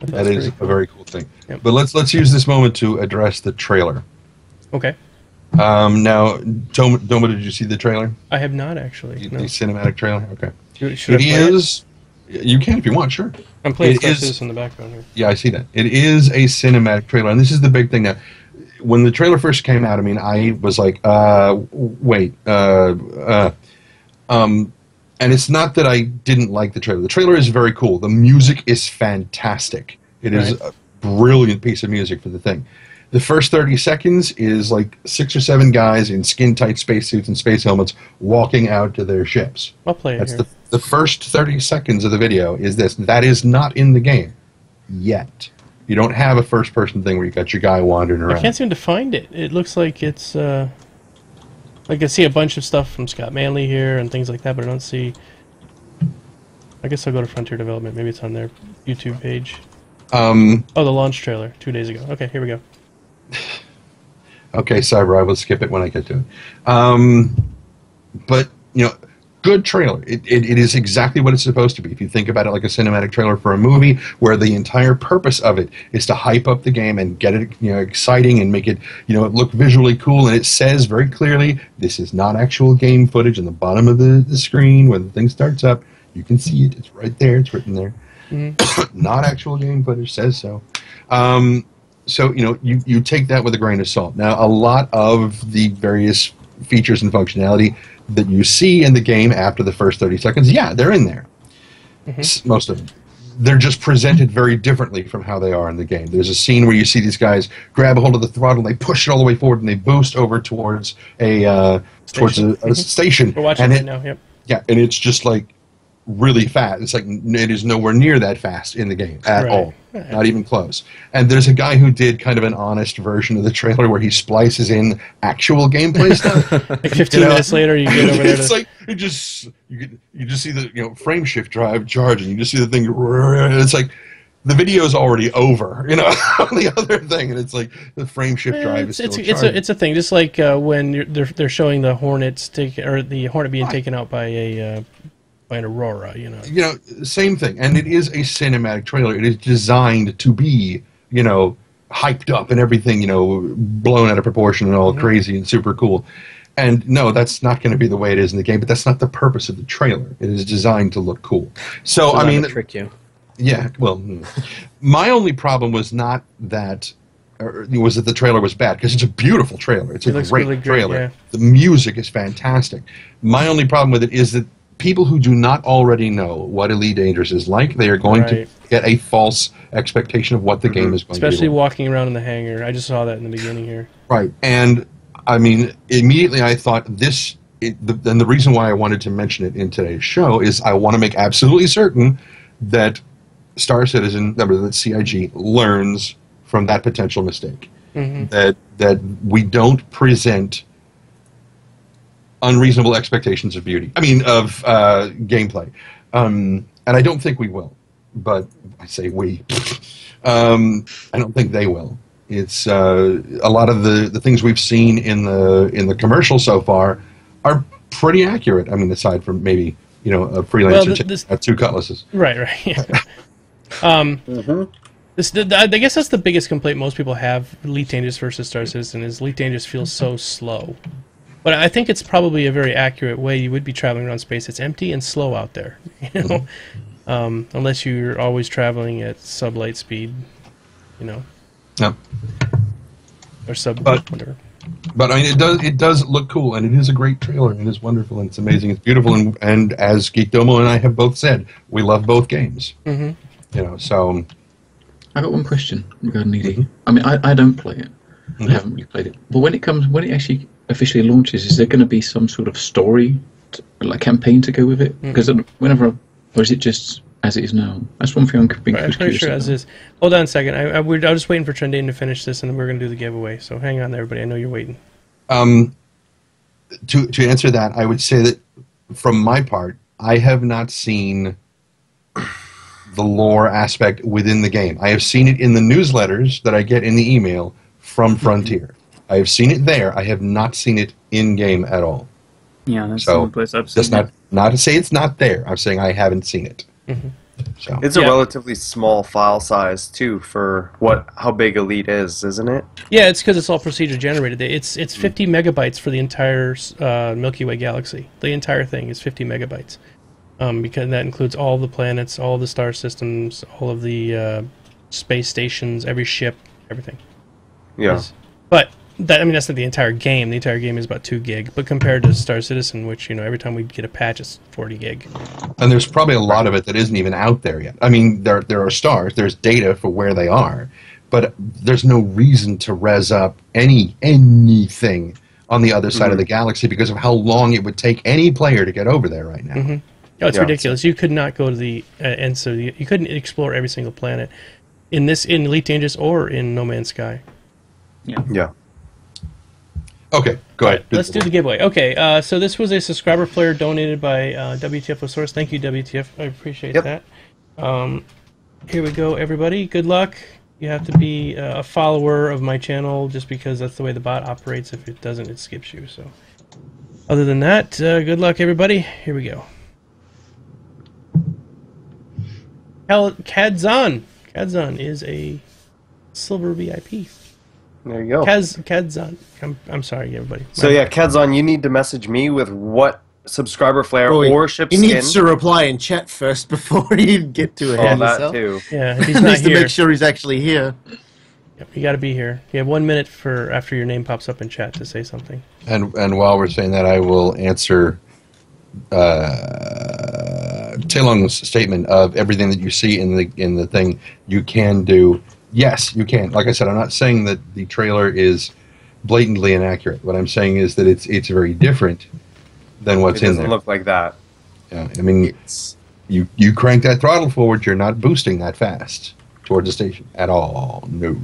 That is cool. a very cool thing. Yep. But let's use this moment to address the trailer. Okay. Now, Doma, did you see the trailer? I have not actually. The cinematic trailer? Okay. Should I play it? You can if you want, sure. I'm playing this in the background here. Yeah, I see that. It is a cinematic trailer, and this is the big thing now. When the trailer first came out, I mean, I was like, wait, and it's not that I didn't like the trailer. The trailer is very cool. The music is fantastic. It is a brilliant piece of music for the thing. The first 30 seconds is like 6 or 7 guys in skin-tight spacesuits and space helmets walking out to their ships. I'll play it here. The first 30 seconds of the video is this. That is not in the game yet. You don't have a first-person thing where you got your guy wandering around. I can't seem to find it. It looks like it's... I can see a bunch of stuff from Scott Manley here and things like that, but I don't see... I guess I'll go to Frontier Development. Maybe it's on their YouTube page. Oh, the launch trailer 2 days ago. Okay, here we go. Okay, Cyber, I will skip it when I get to it. But, you know, good trailer. It is exactly what it's supposed to be. If you think about it like a cinematic trailer for a movie, where the entire purpose of it is to hype up the game and get it, you know, exciting and make it, you know, look visually cool. And it says very clearly, this is not actual game footage. In the bottom of the screen, when the thing starts up, you can see it. It's right there. It's written there. Mm-hmm. Not actual game footage. Says so. So, you know, you take that with a grain of salt. Now, a lot of the various features and functionality that you see in the game after the first 30 seconds, yeah, they're in there. Mm-hmm. Most of them. They're just presented very differently from how they are in the game. There's a scene where you see these guys grab a hold of the throttle, they push it all the way forward, and they boost over towards a station. We're watching it now, yep. Yeah, and it's just like really fast. It's like it is nowhere near that fast in the game at all. Not even close. And there's a guy who did kind of an honest version of the trailer where he splices in actual gameplay stuff. Like 15 minutes later, you get over there. It's like you just see the frame shift drive charging. You just see the thing. It's like the video is already over. On the other thing, and it's like the frame shift drive is still charging. It's a thing. Just like when they're showing the Hornets the Hornet being taken out by an Aurora, same thing. And it is a cinematic trailer. It is designed to be, hyped up and everything, blown out of proportion and all crazy and super cool. And no, that's not going to be the way it is in the game, but that's not the purpose of the trailer. It is designed to look cool. So I mean, trick you. Yeah, well, my only problem was not that, was that the trailer was bad, because it's a beautiful trailer. It's a great really trailer. Yeah. The music is fantastic. My only problem with it is that people who do not already know what Elite Dangerous is like, they are going to get a false expectation of what the game is going to be. Especially walking around in the hangar. I just saw that in the beginning here. Right. And I mean, immediately I thought this. And the reason why I wanted to mention it in today's show is I want to make absolutely certain that Star Citizen, that CIG learns from that potential mistake. That we don't present unreasonable expectations of beauty. I mean, of gameplay. And I don't think we will. But I say we. I don't think they will. It's a lot of the things we've seen in the commercial so far are pretty accurate. I mean, aside from maybe a freelancer two cutlasses. Right. Yeah. I guess that's the biggest complaint most people have. Elite Dangerous versus Star Citizen is Elite Dangerous feels so slow. But I think it's probably a very accurate way you would be traveling around space. It's empty and slow out there, unless you're always traveling at sublight speed, Yep. Or whatever. But I mean, it does look cool, and it is a great trailer, and it is wonderful, and it's amazing, it's beautiful, and as Geekdomo and I have both said, we love both games. So. I got one question regarding ED. I mean, I don't play it. I haven't really played it. But when it actually officially launches, is there going to be some sort of story, campaign to go with it? Because or is it just as it is now? That's one thing I'm pretty sure as is. Hold on a second. I was just waiting for Trendane to finish this, and then we're going to do the giveaway. So hang on, everybody. I know you're waiting. To answer that, I would say that from my part, I have not seen the lore aspect within the game. I have seen it in the newsletters that I get in the email from Frontier. I have seen it there. I have not seen it in game at all. Yeah, that's the only place I've seen it. Not to say it's not there. I'm saying I haven't seen it. So it's a relatively small file size too for how big Elite is, isn't it? Yeah, it's because it's all procedure generated. It's 50 megabytes for the entire Milky Way galaxy. The entire thing is 50 megabytes. Because that includes all the planets, all the star systems, all of the space stations, every ship, everything. Yeah. But that's not the entire game. The entire game is about 2 gig. But compared to Star Citizen, which every time we get a patch, it's 40 gig. And there's probably a lot of it that isn't even out there yet. I mean, there are stars. There's data for where they are, but there's no reason to res up anything on the other side of the galaxy because of how long it would take any player to get over there right now. Oh, it's ridiculous. You could not go to the end, so you couldn't explore every single planet in Elite Dangerous or in No Man's Sky. Yeah. Okay, go ahead. Let's do the giveaway. Okay, so this was a subscriber flare donated by WTF Source. Thank you, WTF. I appreciate that. Here we go, everybody. Good luck. You have to be a follower of my channel just because that's the way the bot operates. If it doesn't, it skips you. So, other than that, good luck, everybody. Here we go. Kadzan. Kadzan is a silver VIP. There you go. Kadzan. I'm sorry, everybody. So Kadzan, you need to message me with what subscriber flare or ship skin. He needs to reply in chat first before you get to it. That too. Yeah, if he's not needs to make sure he's actually here. Yep, you got to be here. You have 1 minute after your name pops up in chat to say something. And while we're saying that, I will answer Taylong's statement of everything that you see in the thing you can do. Yes, you can. Like I said, I'm not saying that the trailer is blatantly inaccurate. What I'm saying is that it's very different than what's in there. It doesn't look like that. Yeah, I mean, you crank that throttle forward, you're not boosting that fast towards the station at all. No.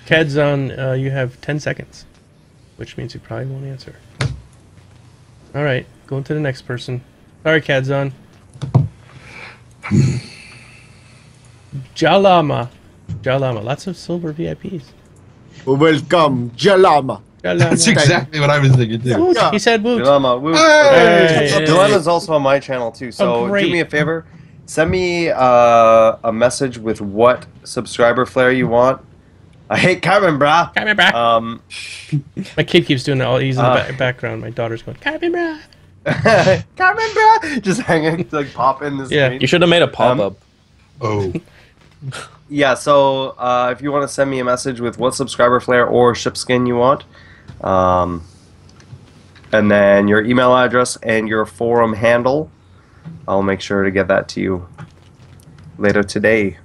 Kadzan, you have 10 seconds, which means you probably won't answer. All right, going to the next person. Sorry, Kadzan. Jalama. Lots of silver VIPs. Welcome, Jalama. That's exactly what I was thinking too. Woot. He said woot. Jalama, woot. Hey. Jalama's also on my channel too, so do me a favor. Send me a message with what subscriber flare you want. I hate Carmen, brah. Carmen, brah. My kid keeps doing that. He's in the background. My daughter's going, Carmen, brah. Carmen, brah. Just hanging, pop in the screen. You should have made a pop-up. Yeah, so if you want to send me a message with what subscriber flare or ship skin you want, and then your email address and your forum handle, I'll make sure to get that to you later today.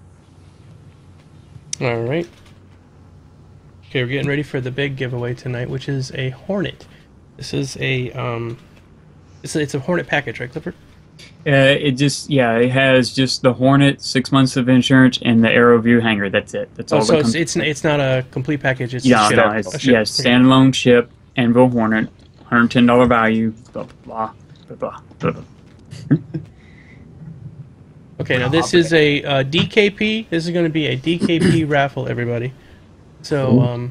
All right. Okay, we're getting ready for the big giveaway tonight, which is a Hornet. This is a it's a Hornet package, right, Clifford? It has just the Hornet, 6 months of insurance, and the AeroView hanger. That's it. That's all. So it's not a complete package. It's standalone ship, Anvil Hornet, $110 value. Blah blah blah blah blah. blah. Okay, now this is a DKP. This is going to be a DKP raffle, everybody. So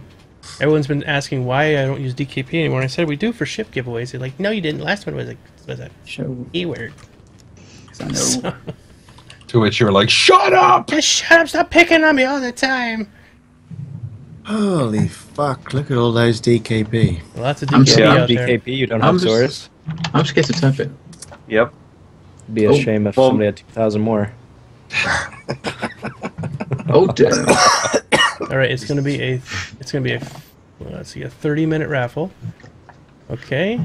everyone's been asking why I don't use DKP anymore. I said we do for ship giveaways. They're like, no, you didn't. Last one was a E-word. So. To which you're like, shut up! Just shut up! Stop picking on me all the time. Holy fuck! Look at all those DKP. Lots of DKP out there. DKP. You don't have Source. I'm scared to type it. Yep. It'd be a shame if somebody had 2,000 more. Oh damn! All right, it's gonna be a let's see, a 30-minute raffle. Okay,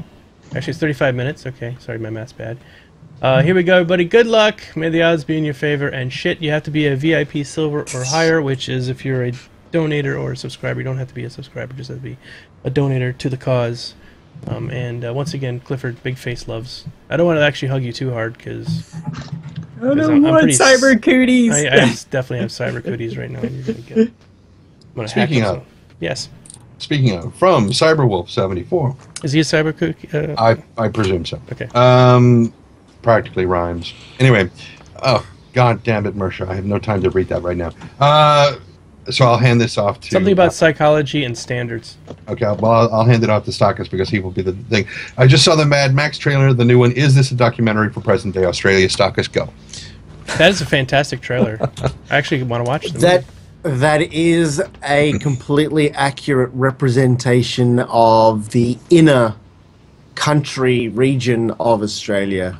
actually it's 35 minutes. Okay, sorry, my math's bad. Here we go, everybody. Good luck. May the odds be in your favor. And shit, you have to be a VIP Silver or higher, which is if you're a donator or a subscriber. You don't have to be a subscriber; just have to be a donator to the cause. Once again, Clifford, big face loves. I don't want to actually hug you too hard because I don't want cyber cooties. I definitely have cyber cooties right now. And you're gonna get. Speaking of, from Cyberwolf74. Is he a cyber cookie? I presume so. Okay. Practically rhymes. Anyway, oh god damn it, Mersha, I have no time to read that right now. So I'll hand this off to something about psychology and standards. Okay, well I'll hand it off to Starcast because he will be the thing. I just saw the Mad Max trailer, the new one. Is this a documentary for present day Australia? Starcast, go. That is a fantastic trailer. I actually want to watch the movie. That is a completely accurate representation of the inner country region of Australia.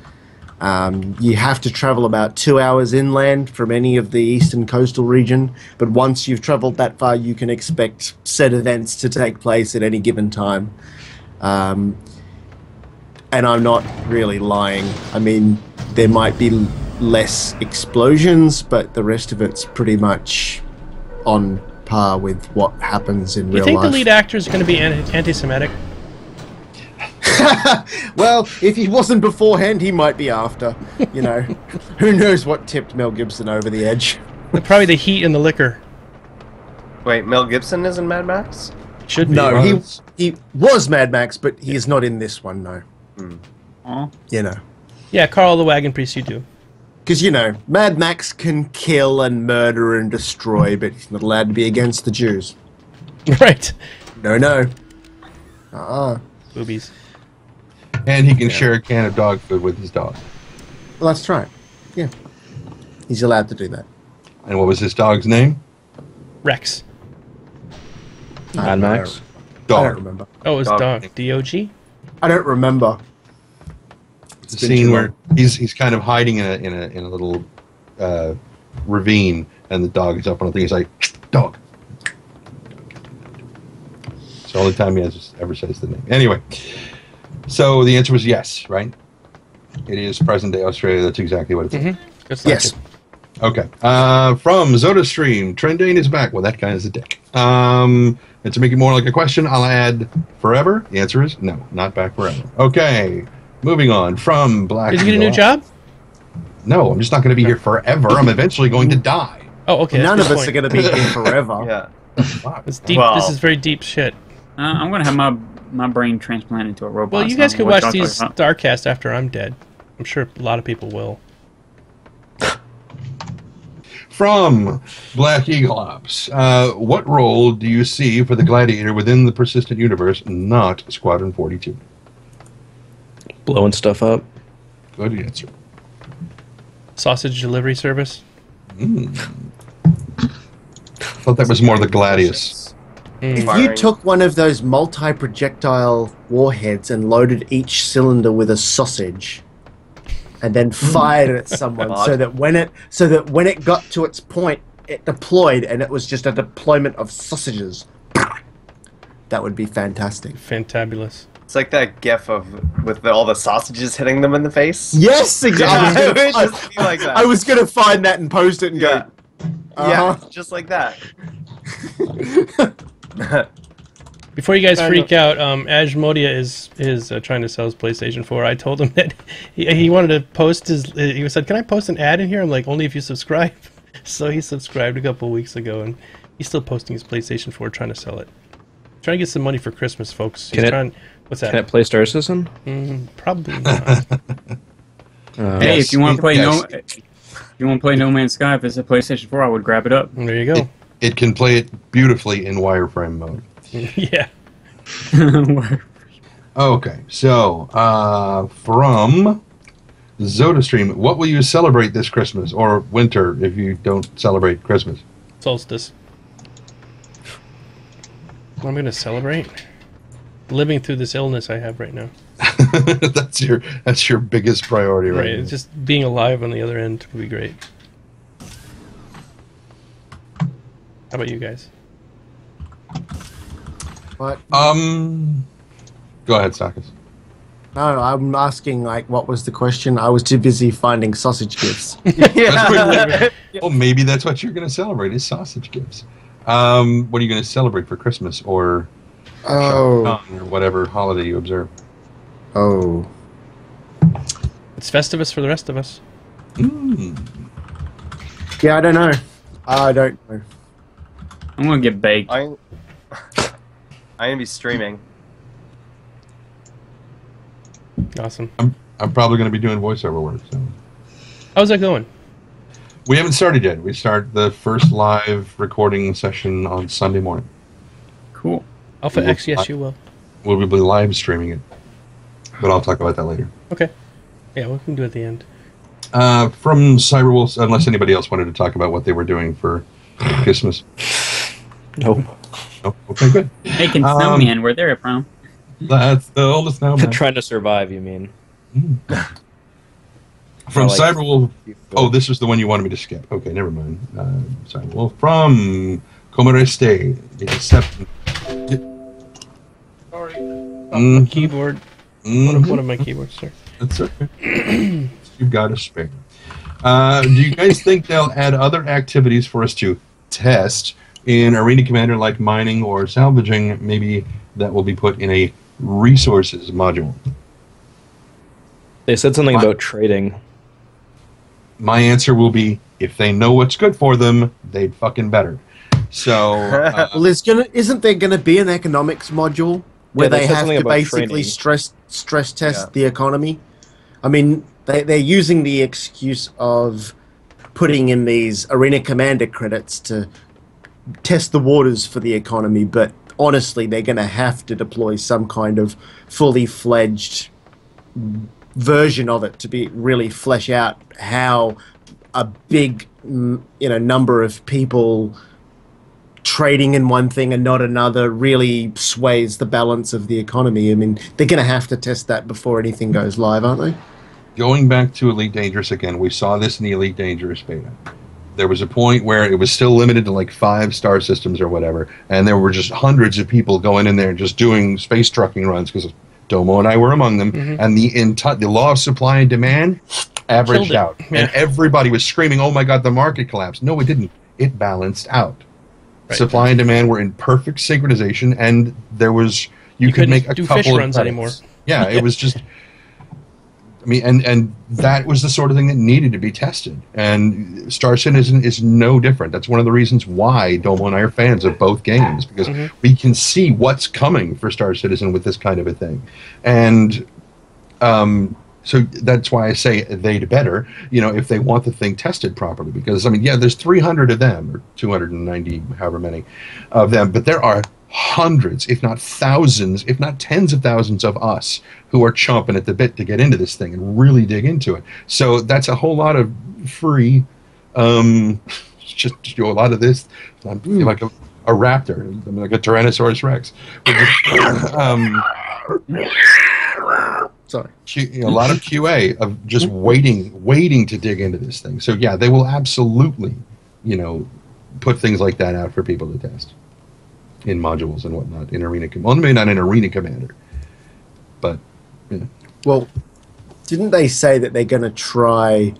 You have to travel about 2 hours inland from any of the eastern coastal region, but once you've traveled that far, you can expect said events to take place at any given time. And I'm not really lying. I mean, there might be less explosions, but the rest of it's pretty much on par with what happens in real life. You think the lead actor is going to be anti-Semitic? Well, if he wasn't beforehand, he might be after. You know, who knows what tipped Mel Gibson over the edge? Probably the heat and the liquor. Wait, Mel Gibson is in Mad Max? Should be. No, he was Mad Max, but he is not in this one, no. You know. Yeah, Carl the Wagon Priest, you do. Because, you know, Mad Max can kill and murder and destroy, but he's not allowed to be against the Jews. Right. No. Boobies. And he can share a can of dog food with his dog. Well, that's right. Yeah. He's allowed to do that. And what was his dog's name? Rex. Mad Max? Dog. I don't remember. Oh, it's dog. D-O-G? I don't remember. The scene where he's kind of hiding in a little ravine, and the dog is up on a thing. He's like, dog. It's the only time he ever says the name. Anyway, so the answer was yes, right? It is present day Australia. That's exactly what it is. Yes. Okay. From ZodaStream, Trendane is back. Well, that guy is a dick. And to make it more like a question, I'll add forever. The answer is no, not back forever. Okay. Moving on from Black. Did you get a new job? No, I'm just not going to be here forever. I'm eventually going to die. Oh, okay. None of us are going to be here forever. Yeah. It's deep. This is very deep shit. I'm going to have my brain transplanted into a robot. Well, you guys could watch these Starcast after I'm dead. I'm sure a lot of people will. From Black Eagle Ops, what role do you see for the Gladiator within the persistent universe, not Squadron 42? Blowing stuff up. Good answer. Sausage delivery service? Thought that was more the Gladius. If you took one of those multi-projectile warheads and loaded each cylinder with a sausage, and then fired it at someone, so that when it got to its point, it deployed, and it was just a deployment of sausages, that would be fantastic. Fantabulous. It's like that gif with all the sausages hitting them in the face. Yes, exactly. Yeah, I was gonna find that and post it and go. Yeah, just like that. Before you guys freak out, Ajmodia is trying to sell his PlayStation 4. I told him that he wanted to post his. He said, "Can I post an ad in here?" I'm like, "Only if you subscribe." So he subscribed a couple of weeks ago, and he's still posting his PlayStation 4, trying to sell it. Trying to get some money for Christmas, folks. What's that? Can it play Star Citizen? Probably not. Hey, if you want to play No Man's Sky, if it's a PlayStation 4, I would grab it up. There you go. It can play it beautifully in wireframe mode. Yeah. Okay, so from ZodaStream, what will you celebrate this Christmas or winter if you don't celebrate Christmas? Solstice. What I'm going to celebrate? Living through this illness I have right now. That's your biggest priority right now. It's just being alive on the other end would be great. How about you guys? What? Go ahead, Starcast. No, I'm asking, like, what was the question? I was too busy finding sausage gifts. Well, maybe that's what you're going to celebrate, is sausage gifts. What are you going to celebrate for Christmas or or whatever holiday you observe? Oh. It's Festivus for the rest of us. Yeah, I don't know. I don't know. I'm going to get baked. I'm going to be streaming. Awesome. I'm probably going to be doing voiceover work. So. How's that going? We haven't started yet. We start the first live recording session on Sunday morning. Cool. Alpha X, yes, you will. We'll be live streaming it, but I'll talk about that later. Okay. Yeah, we can do it at the end. From Cyberwolves, unless anybody else wanted to talk about what they were doing for Christmas. Nope. Oh, okay, good. Making snowman, where they're from. That's the oldest snowman. Trying to survive, you mean? From Cyberwolf. Oh, this was the one you wanted me to skip. Okay, never mind. Cyberwolf from Comereste. Sorry. Keyboard. One of my keyboards, sir. That's okay. You've got a spare. Do you guys think they'll add other activities for us to test in Arena Commander, like mining or salvaging? Maybe that will be put in a resources module. They said something about trading. My answer will be, if they know what's good for them, they'd fucking better. So, well, isn't there going to be an economics module where they have to basically stress test the economy? I mean, they're using the excuse of putting in these Arena Commander credits to test the waters for the economy, but honestly, they're going to have to deploy some kind of fully fledged version of it to be really flesh out how a big number of people trading in one thing and not another really sways the balance of the economy. I mean, they're going to have to test that before anything goes live, aren't they? Going back to Elite Dangerous again, we saw this in the Elite Dangerous beta. There was a point where it was still limited to like 5 star systems or whatever, and there were just hundreds of people going in there and just doing space trucking runs, because Domo and I were among them, and the law of supply and demand averaged out. Yeah. And everybody was screaming, "Oh my God, the market collapsed." No, it didn't. It balanced out. Right. Supply and demand were in perfect synchronization, and there was you could make a couple fish of runs anymore. Yeah, it was just. I mean, and that was the sort of thing that needed to be tested. And Star Citizen is no different. That's one of the reasons why Domo and I are fans of both games, because we can see what's coming for Star Citizen with this kind of a thing. And so that's why I say they'd better, if they want the thing tested properly. Because, I mean, yeah, there's 300 of them, or 290, however many of them, but there are hundreds, if not thousands, if not tens of thousands of us who are chomping at the bit to get into this thing and really dig into it. So that's a whole lot of free, just do a lot of this. I feel like a raptor, I'm like a Tyrannosaurus Rex. Sorry. A lot of QA of just waiting to dig into this thing. So yeah, they will absolutely, put things like that out for people to test in modules and whatnot in Arena. Well, maybe not in Arena Commander, but well, didn't they say that they're going to try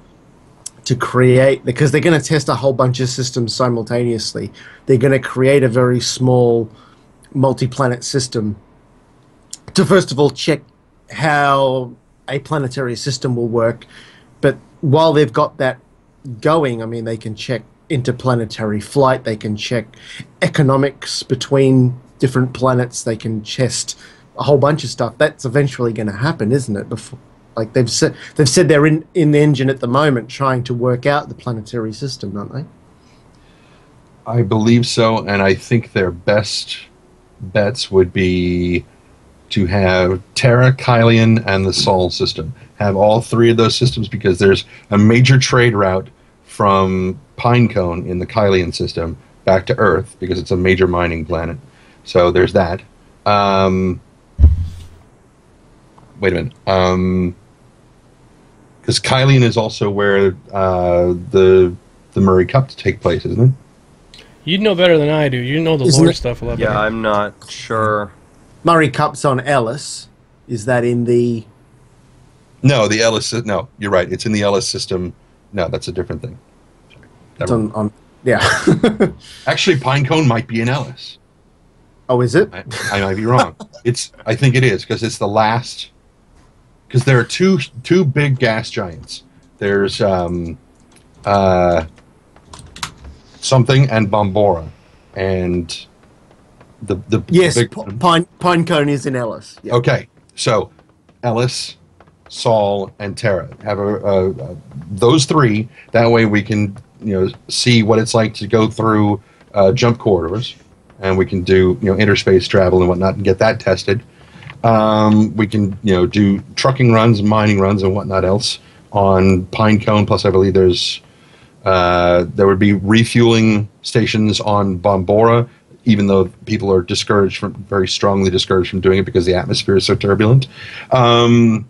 to create, because they're going to test a whole bunch of systems simultaneously, they're going to create a very small multi-planet system to first of all check how a planetary system will work. But while they've got that going, I mean, they can check interplanetary flight, they can check economics between different planets, they can test a whole bunch of stuff. That's eventually going to happen, isn't it? Before, like they've said they're in the engine at the moment trying to work out the planetary system, aren't they? I believe so, and I think their best bets would be to have Terra, Kylian, and the Sol system. Have all three of those systems, because there's a major trade route from Pinecone in the Kylian system back to Earth, because it's a major mining planet. So there's that. Wait a minute. Because Kylian is also where the Murray Cup to take place, isn't it? You'd know better than I do. You know the lore stuff a lot better. Yeah, I'm not sure. Murray Cup's on Ellis. Is that in the... No, the Ellis... No, you're right. It's in the Ellis system. No, that's a different thing. It's on yeah. Actually, Pinecone might be in Ellis. Oh, is it? I might be wrong. I think it is, because it's the last... Because there are two big gas giants. There's something and Bombora, and the yes, big Pinecone is in Ellis. Yep. Okay, so Ellis, Sol, and Terra have those three. That way we can see what it's like to go through jump corridors, and we can do interspace travel and whatnot and get that tested. We can do trucking runs, mining runs, and whatnot else on Pinecone. Plus, I believe there would be refueling stations on Bombora, even though people are very strongly discouraged from doing it because the atmosphere is so turbulent. And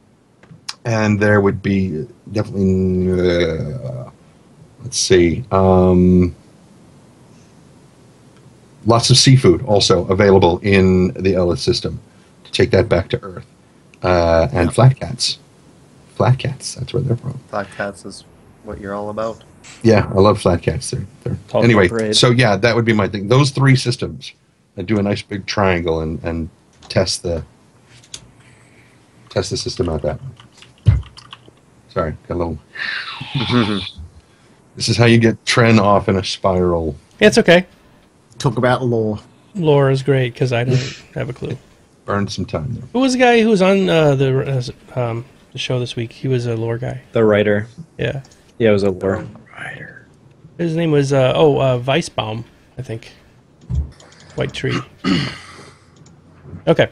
there would be definitely, let's see, lots of seafood also available in the Ellis system to take that back to Earth. And flat cats. Flat cats, that's where they're from. Flat cats is what you're all about. Yeah, I love flat cats. Anyway, so yeah, that would be my thing. Those three systems, I do a nice big triangle and test the system out that way. Sorry, got a little. This is how you get Tren off in a spiral. It's okay. Talk about lore. Lore is great because I don't have a clue. Burned some time there. Who was the guy who was on the show this week? He was a lore guy. The writer. Yeah. Yeah, it was a lore. Writer. His name was Weissbaum, I think. White Tree. Okay.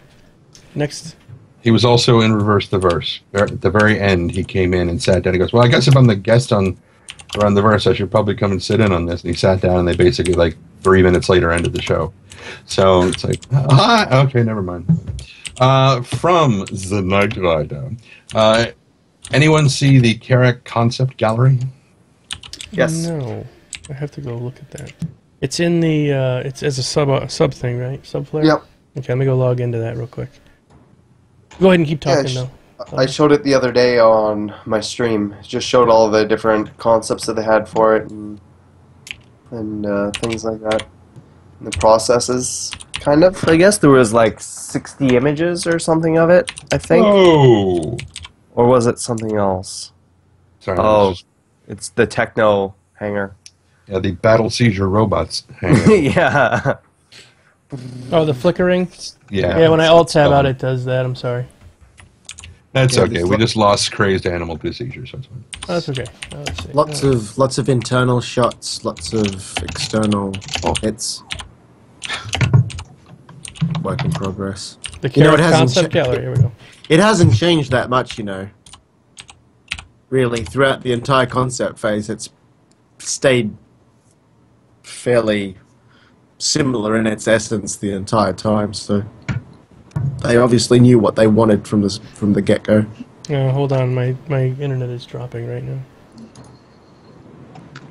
Next. He was also in Reverse the Verse. At the very end, he came in and sat down. He goes, "Well, I guess if I'm the guest on the Verse, I should probably come and sit in on this." And he sat down, and they basically, 3 minutes later, ended the show. So it's like, okay, never mind. From the Night Rider. Anyone see the Carrack Concept Gallery? Yes. No. I have to go look at that. It's in the, it's as a sub thing, right? Subflare? Yep. Okay, let me go log into that real quick. Go ahead and keep talking, though. I showed it the other day on my stream. It just showed all the different concepts that they had for it and things like that. And the processes, kind of. I guess there was 60 images or something of it, I think. Oh! Or was it something else? Sorry. Oh, it's the Techno hangar. Yeah, the Battle Seizure Robots hangar. Yeah. Oh, the flickering? Yeah. Yeah, when I alt-tab out, it does that. I'm sorry. That's okay. We just lost Crazed Animal to seizures. That's fine. Oh, that's okay. Let's see. Lots of internal shots, lots of external. It's work in progress. The Carrack Concept Gallery. Here we go. It hasn't changed that much, Really, throughout the entire concept phase, it's stayed fairly similar in its essence the entire time. So they obviously knew what they wanted from the get-go. Hold on, my internet is dropping right now.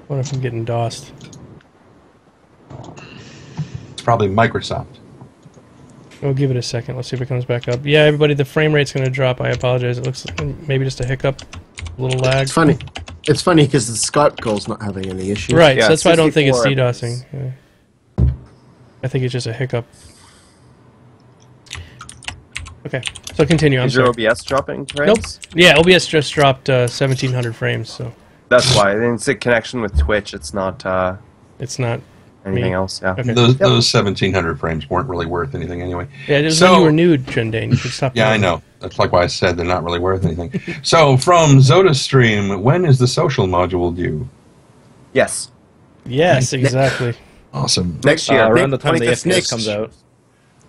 What if I'm getting DOSed? It's probably Microsoft. We'll give it a second. Let's see if it comes back up. Yeah, everybody, the frame rate's going to drop. I apologize. It looks maybe just a hiccup, a little lag. It's funny. It's funny because the Skype call's not having any issues. Right, yeah, so that's why I don't think it's DDoSing. Yeah. I think it's just a hiccup. Okay, so continue. Is your OBS dropping frames? Nope. Yeah, OBS just dropped 1,700 frames, so... That's why. It's a connection with Twitch. It's not... it's not... anything else, yeah. Okay. Those 1,700 frames weren't really worth anything anyway. Yeah, it was when you were nude, Trendane. You should stop. Yeah, I know. That's like why I said they're not really worth anything. So, from ZodaStream, when is the social module due? Yes. Yes, exactly. Awesome. Next year. Around the time the FPS comes out.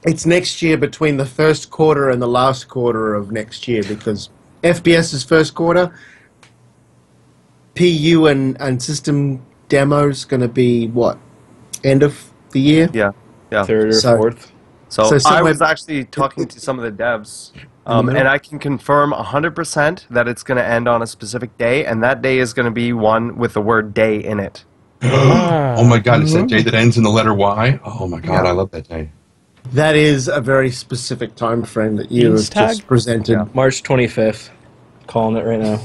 It's next year between the first quarter and the last quarter of next year because FPS is first quarter. PU and system demos going to be what? End of the year? Yeah. Third or fourth. So I was actually talking to some of the devs, and I can confirm 100% that it's going to end on a specific day, and that day is going to be one with the word day in it. Oh my god, it's that day that ends in the letter Y? Oh my god, I love that day. That is a very specific time frame that you have just presented. Yeah. March 25th. Calling it right now.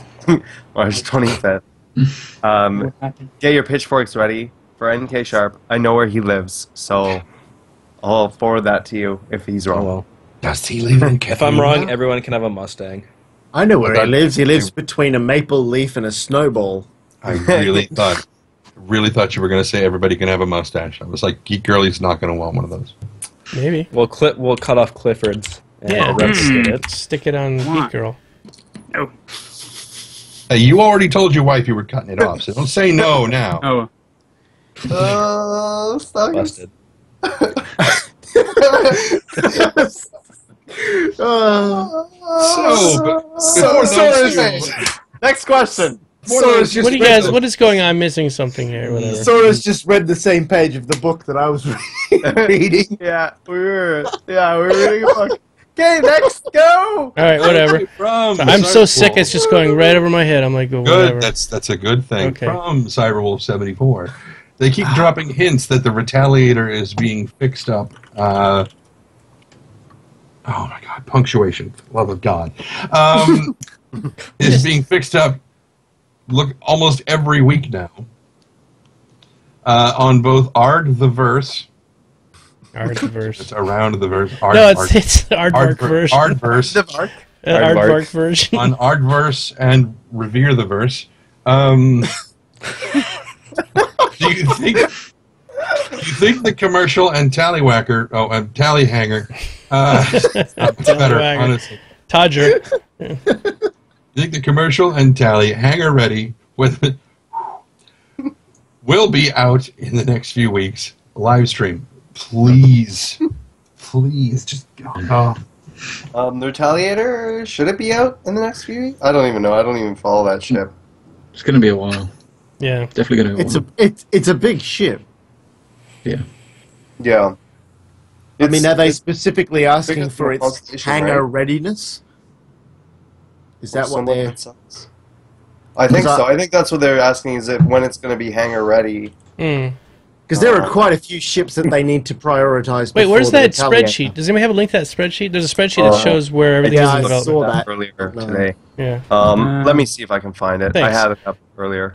March 25th. Get your pitchforks ready for NK Sharp. I know where he lives, so I'll forward that to you if he's wrong. Oh, well. Does he live in Kathmandu? If I'm wrong, everyone can have a Mustang. I know where he lives. He lives between a maple leaf and a snowball. I really thought you were going to say everybody can have a mustache. I was like, Geek Girlie's not going to want one of those. Maybe. We'll cut off Clifford's. And stick it on Geek Girl. No. Hey, you already told your wife you were cutting it off, so don't say no now. Oh. Busted. Next question. What is going on? I'm missing something here. Whatever. Sora's just read the same page of the book that I was reading. Yeah, we were reading a book. Okay, next, go! Alright, whatever. I'm so sick, it's just going right over my head. I'm like, whatever. Good, that's a good thing. Okay. From Cyberwolf74. They keep dropping hints that the Retaliator is being fixed up. Oh my god, punctuation, for the love of God. Is being fixed up almost every week now. On both Ard the Verse. Ard the Verse. It's around the verse. It's Aardvark version. Aardverse. Aardvark version. On Aardverse and Revere the Verse. Do you think the commercial and Tallyhanger better, honestly. Todger. You think the commercial and Tallyhanger ready will be out in the next few weeks? Live stream. Please, just go. The Retaliator, should it be out in the next few weeks? I don't even know. I don't even follow that ship. It's going to be a while. Yeah, definitely going to be a while. It's a big ship. Yeah. Yeah. I mean, are they specifically asking for its hangar readiness? Is that what they're... I think so. I think that's what they're asking, is it when it's going to be hangar ready. Because there are quite a few ships that they need to prioritize. Wait, where's that spreadsheet? Does anybody have a link to that spreadsheet? There's a spreadsheet that shows where everything's in development. I saw that earlier today. Yeah. Let me see if I can find it. Thanks. I had it up earlier.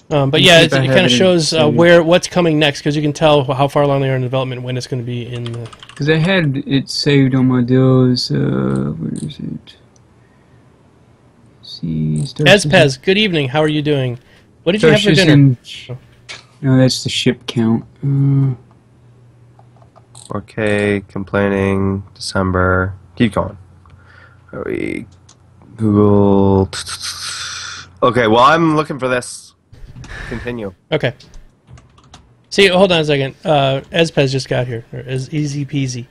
But yeah, it kind of shows what's coming next, because you can tell how far along they are in development when it's going to be in the... Because I had it saved on my deals. Where is it? Ezpez, good evening. How are you doing? What did you have for dinner? No, that's the ship count. 4K, complaining, December. Keep going. Google. Okay, well, I'm looking for this. Continue. Okay. See, hold on a second. Ezpez just got here. Easy peasy.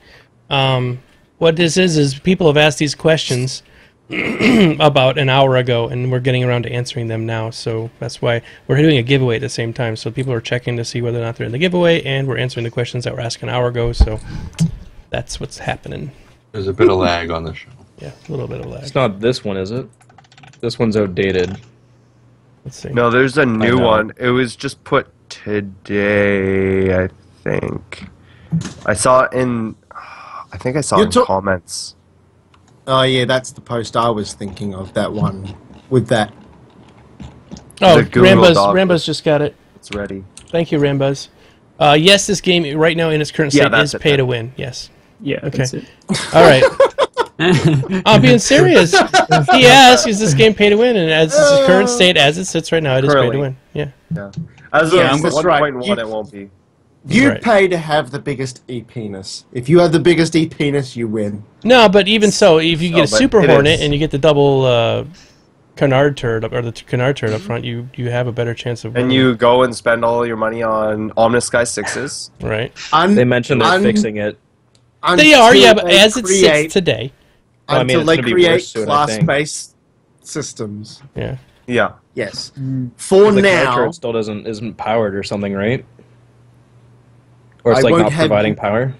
What this is people have asked these questions about an hour ago, and we're getting around to answering them now, so that's why we're doing a giveaway at the same time, so people are checking to see whether or not they're in the giveaway, and we're answering the questions that were asked an hour ago, so that's what's happening. There's a bit of lag on the show. Yeah, a little bit of lag. It's not this one, is it? This one's outdated. Let's see. No, there's a new one. It was just put today, I think. I saw it in... I think I saw it in comments. Oh yeah, that's the post I was thinking of. That one with that. Oh, Rambuz just got it. It's ready. Thank you, Rambuz. Yes, this game right now in its current state is pay to win. Yes. Yeah. Okay. That's it. All right. I'm being serious. He asked, "Is this game pay to win?" And as its current state, as it sits right now, it is pay to win. Yeah. As of 1.1, right. it won't be. You pay to have the biggest e-penis. If you have the biggest e-penis, you win. No, but even so, if you get a Super Hornet and you get the double canard turd or the canard turd up front, you have a better chance of winning. And you go and spend all your money on Omnisky 6s. Right. They mentioned they're fixing it. They are, yeah, but as it sits today. Until they create class-based systems. Yeah. Yeah. Yes. For the now, it still isn't powered or something, right? Or it's like not providing power.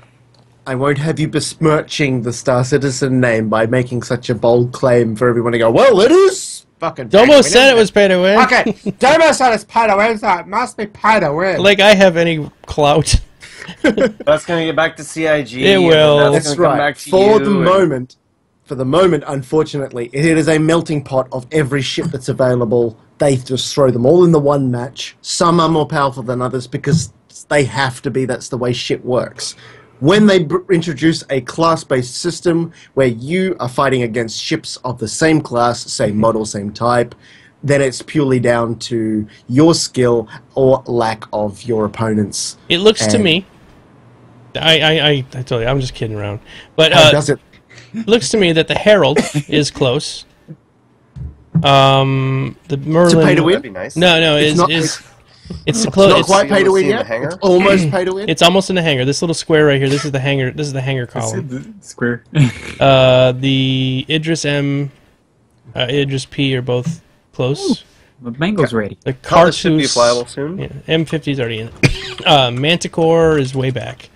I won't have you besmirching the Star Citizen name by making such a bold claim for everyone to go, well, it is fucking Domo said it was pay to win. Okay, Domo said it's pay to win, so it must be pay to win. Like I have any clout. That's going to get back to CIG. It will. That's right. For the moment, unfortunately, it is a melting pot of every ship that's available. They just throw them all in the one match. Some are more powerful than others because they have to be. That's the way shit works. When they introduce a class-based system where you are fighting against ships of the same class, same model, same type, then it's purely down to your skill or lack of your opponents. It looks to me. I tell you, I'm just kidding around. But does it? Looks to me that the Herald is close. The Merlin. To pay to win? That'd be nice. No, it's close. It's not quite pay to win yet. It's almost pay to win. It's almost in the hangar. This little square right here. This is the hangar. This is the hangar column. The square. The Idris M, Idris P are both close. The mango's ready. The Cartus should be Cartus flyable soon. Yeah, M50 is already in it. Manticore is way back.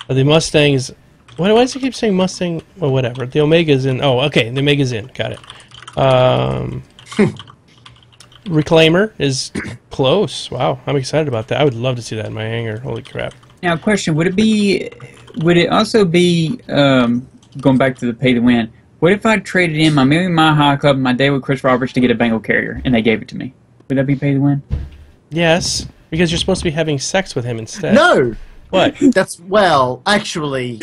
The Mustang is. Why does he keep saying Mustang? Well, whatever. The Omega's in. Oh, okay. The Omega's in. Got it. Reclaimer is close. Wow, I'm excited about that. I would love to see that in my hangar. Holy crap! Now, question: would it also be going back to the pay to win? What if I traded in my Million Mile High Club, my day with Chris Roberts to get a Bengal carrier, and they gave it to me? Would that be pay to win? Yes, because you're supposed to be having sex with him instead. No. What? Actually,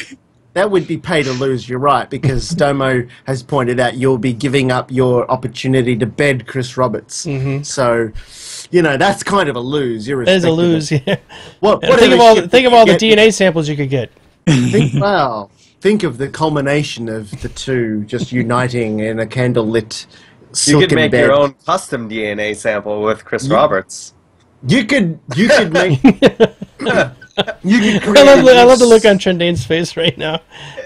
that would be pay to lose. You're right, because Domo has pointed out you'll be giving up your opportunity to bed Chris Roberts. Mm-hmm. So, that's kind of a lose. That is a lose. Yeah. Think of all the DNA samples you could get. Think of the culmination of the two just uniting in a candlelit silken You could make bed. your own custom DNA sample with Chris Roberts. You could make. You could create I love the look on Trendane's face right now.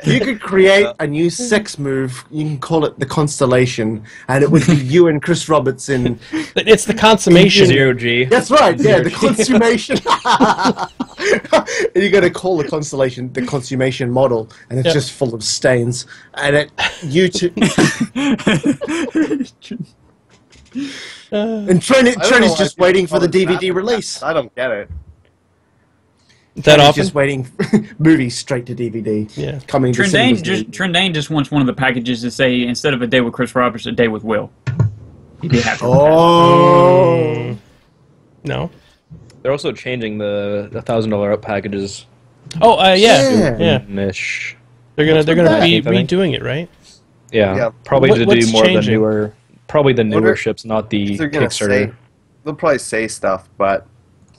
You could create a new sex move. You can call it the Constellation, and it would be you and Chris Roberts in. It's the consummation. 0G. That's right. Yeah, the consummation. And you're going to call the Constellation the consummation model, and it's just full of stains. And you two. And Trent is just waiting for the DVD release. I don't get it. That often? Just waiting. Movies straight to DVD. Yeah. Coming to Trendane just wants one of the packages to say, instead of a day with Chris Roberts, a day with Will. He'd be happy with that. No. They're also changing the $1,000 up packages. Oh, yeah. Ish. They're gonna be redoing it, right? Yeah. Probably to do more of the newer, probably the newer ships, not the Kickstarter. They'll probably say stuff, but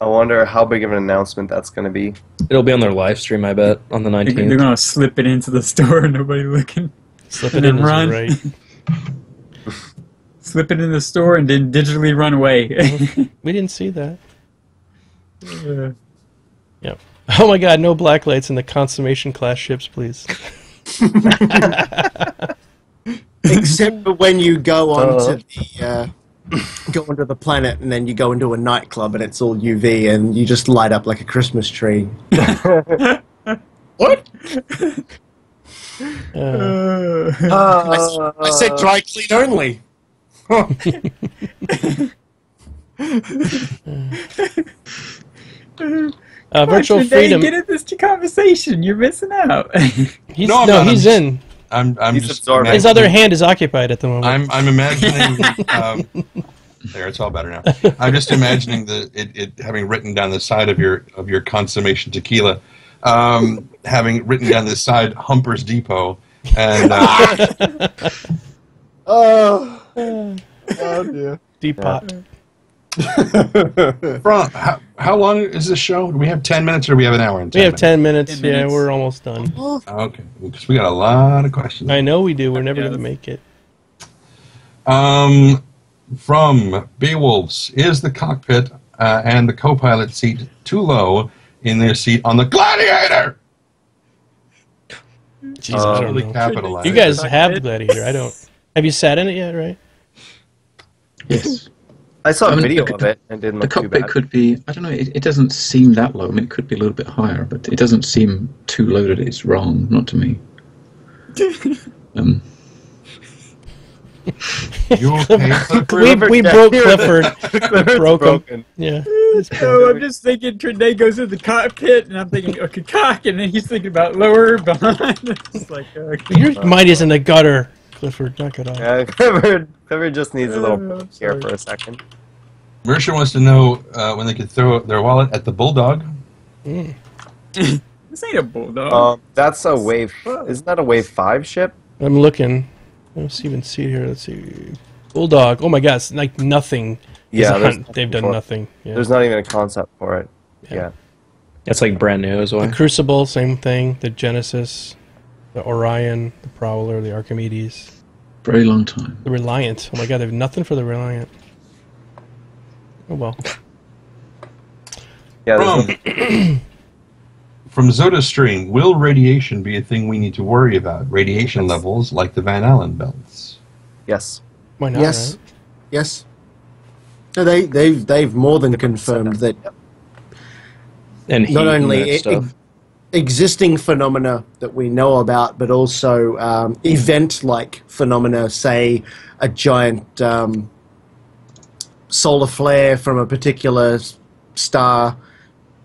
I wonder how big of an announcement that's going to be. It'll be on their live stream, I bet, on the 19th. They're going to slip it into the store and nobody looking. Slip it in, run. Right. Slip it in the store and then digitally run away. We didn't see that. Yep. Oh my God! No black lights in the consummation class ships, please. Except for when you go onto the planet and then you go into a nightclub and it's all UV and you just light up like a Christmas tree. What? I said dry clean only. Virtual freedom. Get into this conversation. You're missing out. He's in. I'm just absorbing. His other hand is occupied at the moment. I'm imagining. There, it's all better now. I'm just imagining it having written down the side of your consummation tequila, having written down the side Humper's Depot, And oh dear. Deep pot. From how long is this show? Do we have 10 minutes or do we have an hour and 10 We have minutes? 10 minutes. 10 minutes. Yeah, we're almost done. Okay, because we got a lot of questions. I know we do. We're never going to make it. From Beowulfs, is the cockpit and the co-pilot seat too low in their seat on the Gladiator? Jesus, I don't Really know. capitalized. You guys have the Gladiator. I don't. Have you sat in it yet, right? Yes. I saw a mean, video of it and didn't The look too cockpit bad. could be, I don't know, it doesn't seem that low. I mean, it could be a little bit higher, but it doesn't seem too low that it's wrong, not to me. You okay, Clifford? We broke Clifford. Broke him. broken. Yeah. So I'm just thinking Trey goes to the cockpit, and I'm thinking, okay, cock, and then he's thinking about lower, behind. It's like, Your mind is in the gutter, Clifford. Knock it off. Yeah, Clifford just needs a little break here for a second. Marisha wants to know when they could throw their wallet at the Bulldog. this ain't a bulldog. That's a wave. Isn't that a wave 5 ship? I'm looking. Let's even see it here. Let's see. Bulldog. Oh my God, it's like nothing. Yeah, They've done nothing. Yeah. There's not even a concept for it. Yeah. It's like brand new as well. The Crucible, same thing. The Genesis, the Orion, the Prowler, the Archimedes. Very long time. The Reliant. Oh my God, they have nothing for the Reliant. Oh well. Yeah. From ZodaStream, will radiation be a thing we need to worry about? Radiation levels like the Van Allen belts. Yes. Why not? Yes. Right? Yes. No, they've more than confirmed that And heat not and only that stuff. existing phenomena that we know about, but also event-like phenomena, say a giant solar flare from a particular star,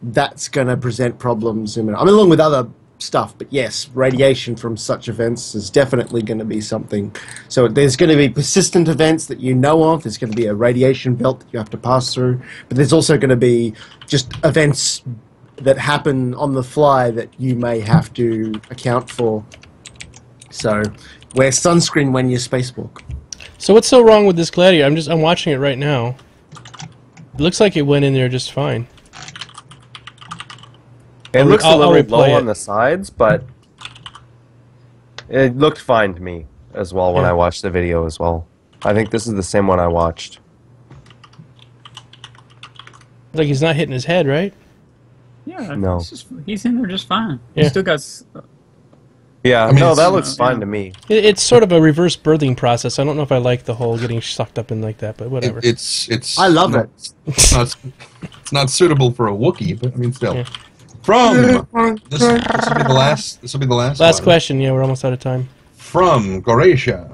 that's going to present problems. Along with other stuff, but yes, radiation from such events is definitely going to be something. So there's going to be persistent events that you know of. There's going to be a radiation belt that you have to pass through, but there's also going to be just events that happen on the fly that you may have to account for. So wear sunscreen when you spacewalk. So what's so wrong with this Gladiator? I'm watching it right now. It looks like it went in there just fine. It looks a I'll little replay low it. on the sides, but it looked fine to me as well when I watched the video as well. I think this is the same one I watched. Like he's not hitting his head, right? Yeah, No. He's in there just fine. Yeah. He still got. Yeah, mean, no, it's- that looks fine to me. It's sort of a reverse birthing process. I don't know if I like the whole getting sucked up in like that, but whatever. It's. I love not, it. It's not suitable for a Wookiee, but I mean still. Yeah. From this will be the last. This will be the last. Last one. question. Yeah, we're almost out of time. From Goratia.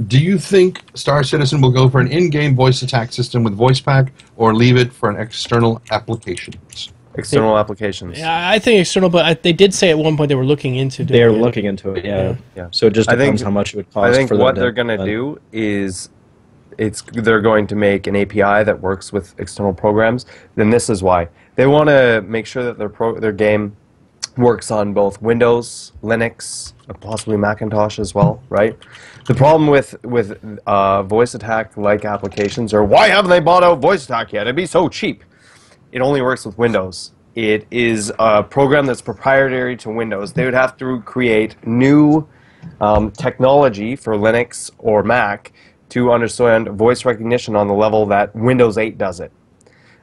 Do you think Star Citizen will go for an in-game voice attack system with voice pack, or leave it for an external applications? External applications. Yeah, I think external, but they did say at one point they were looking into doing They're it. looking into it, yeah. Yeah. So it just I depends think- how much it would cost. I think for them what to they're going to do is they're going to make an API that works with external programs. Then this is why. They want to make sure that their game works on both Windows, Linux, possibly Macintosh as well, right? The problem with voice attack-like applications, or why haven't they bought out voice attack yet? It'd be so cheap. It only works with Windows. It is a program that's proprietary to Windows. They would have to create new technology for Linux or Mac to understand voice recognition on the level that Windows 8 does it.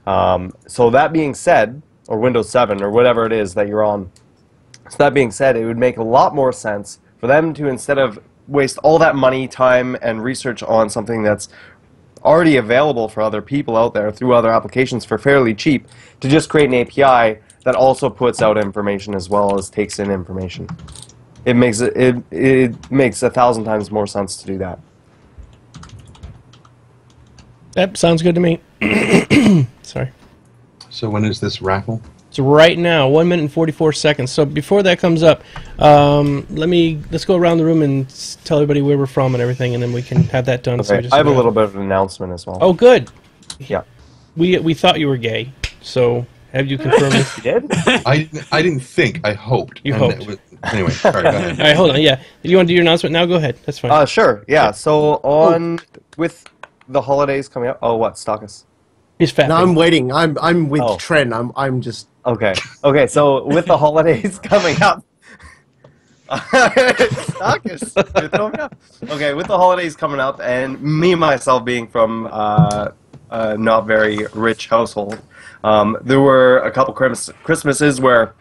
So that being said, or Windows 7, or whatever it is that you're on, so that being said, it would make a lot more sense for them to, instead of waste all that money, time, and research on something that's already available for other people out there through other applications for fairly cheap, to just create an API that also puts out information as well as takes in information. It makes it makes 1,000 times more sense to do that. Yep, sounds good to me. Sorry. So when is this raffle? So right now, 1 minute and 44 seconds. So before that comes up, let's go around the room and tell everybody where we're from and everything, and then we can have that done. Okay. I have a little bit of an announcement as well. Oh, good. Yeah. We thought you were gay, so Have you confirmed this? You did? I didn't think. I hoped. You hoped. Anyway, sorry, go ahead. All right, hold on. Yeah, you want to do your announcement now? Go ahead. That's fine. Sure. Yeah. So with the holidays coming up. Oh, what Starcast? He's fat. No, I'm waiting. I'm with Tren. I'm just okay. Okay. So with the holidays coming up. Starcast. Okay, with the holidays coming up, and me myself being from a not very rich household, there were a couple Christmases where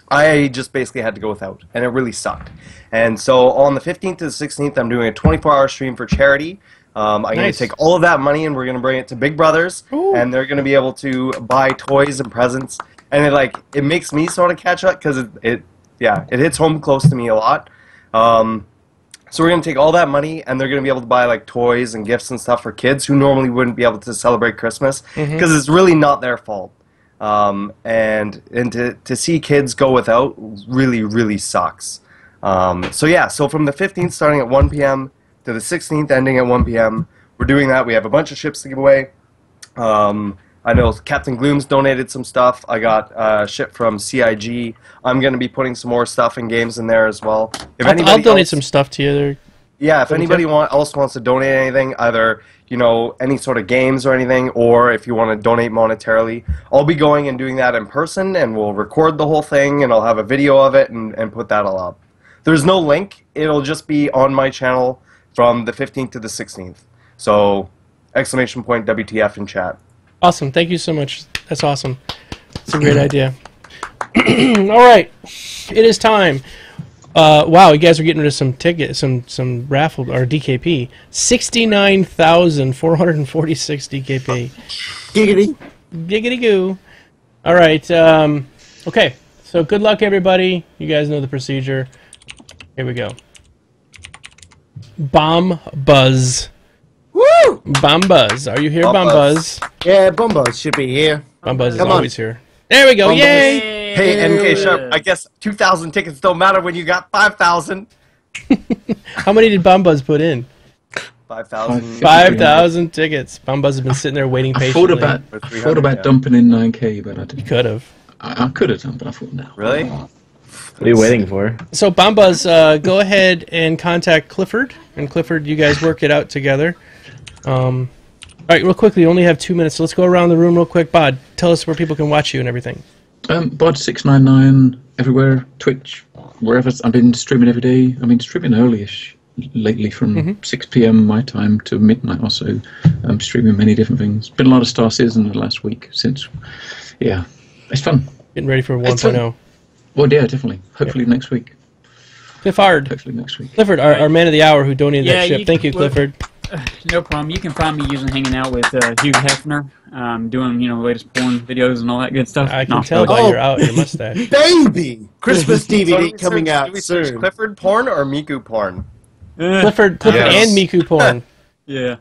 I just basically had to go without, and it really sucked. And so on the 15th to the 16th, I'm doing a 24-hour stream for charity. I'm going to take all of that money, and we're going to bring it to Big Brothers, and they're going to be able to buy toys and presents. And it makes me sort of catch up because it hits home close to me a lot. So we're going to take all that money, and they're going to be able to buy like toys and gifts and stuff for kids who normally wouldn't be able to celebrate Christmas because it's really not their fault. And to see kids go without really, really sucks. So from the 15th starting at 1 p.m. to the 16th ending at 1 p.m., we're doing that. We have a bunch of ships to give away. I know Captain Gloom's donated some stuff. I got ship from CIG. I'm going to be putting some more stuff and games in there as well. If I'll donate some stuff to you there. Yeah, if anybody else wants to donate anything, either any sort of games or anything, or if you want to donate monetarily, I'll be going and doing that in person, and we'll record the whole thing, and I'll have a video of it and put that all up. There's no link. It'll just be on my channel from the 15th to the 16th. So, ! WTF in chat. Awesome. Thank you so much. That's awesome. It's a great idea. All right. It is time. Wow, you guys are getting rid of some tickets, some raffle or DKP. 69,446 DKP. giggity. Giggity goo. All right. Okay. So good luck, everybody. You guys know the procedure. Here we go. Bomb Buzz. Woo! Bomb Buzz. Are you here, Bomb Buzz? Yeah, Bombos should be here. Bomb Buzz is always here. There we go. Bomb Yay! Hey, NK Sharp, I guess 2,000 tickets don't matter when you got 5,000. How many did Bomb Buzz put in? 5,000. 5,000 tickets. Bomb Buzz has been sitting there waiting patiently. I thought about dumping in 9K, but I didn't. You could have. I could have done, but I thought no. Really? What are you waiting for? So, Bomb Buzz, go ahead and contact Clifford. And Clifford, you guys work it out together. All right, real quickly, we only have 2 minutes, so let's go around the room real quick. Bod, tell us where people can watch you and everything. Bod699 everywhere, Twitch, wherever. I've been streaming every day. I've been streaming early-ish lately from 6 p.m. my time to midnight or so. I'm streaming many different things. Been a lot of Star Citizen the last week since. Yeah, it's fun. Getting ready for 1.0. Well, yeah, definitely. Hopefully next week. Clifford. Hopefully next week. Clifford, our man of the hour who donated that ship. Thank you, Clifford. No problem. You can find me hanging out with Hugh Hefner, doing the latest porn videos and all that good stuff. I can tell by your mustache. Baby! Christmas DVD coming out do we soon. search Clifford porn or Miku porn? Clifford and Miku porn. Yeah.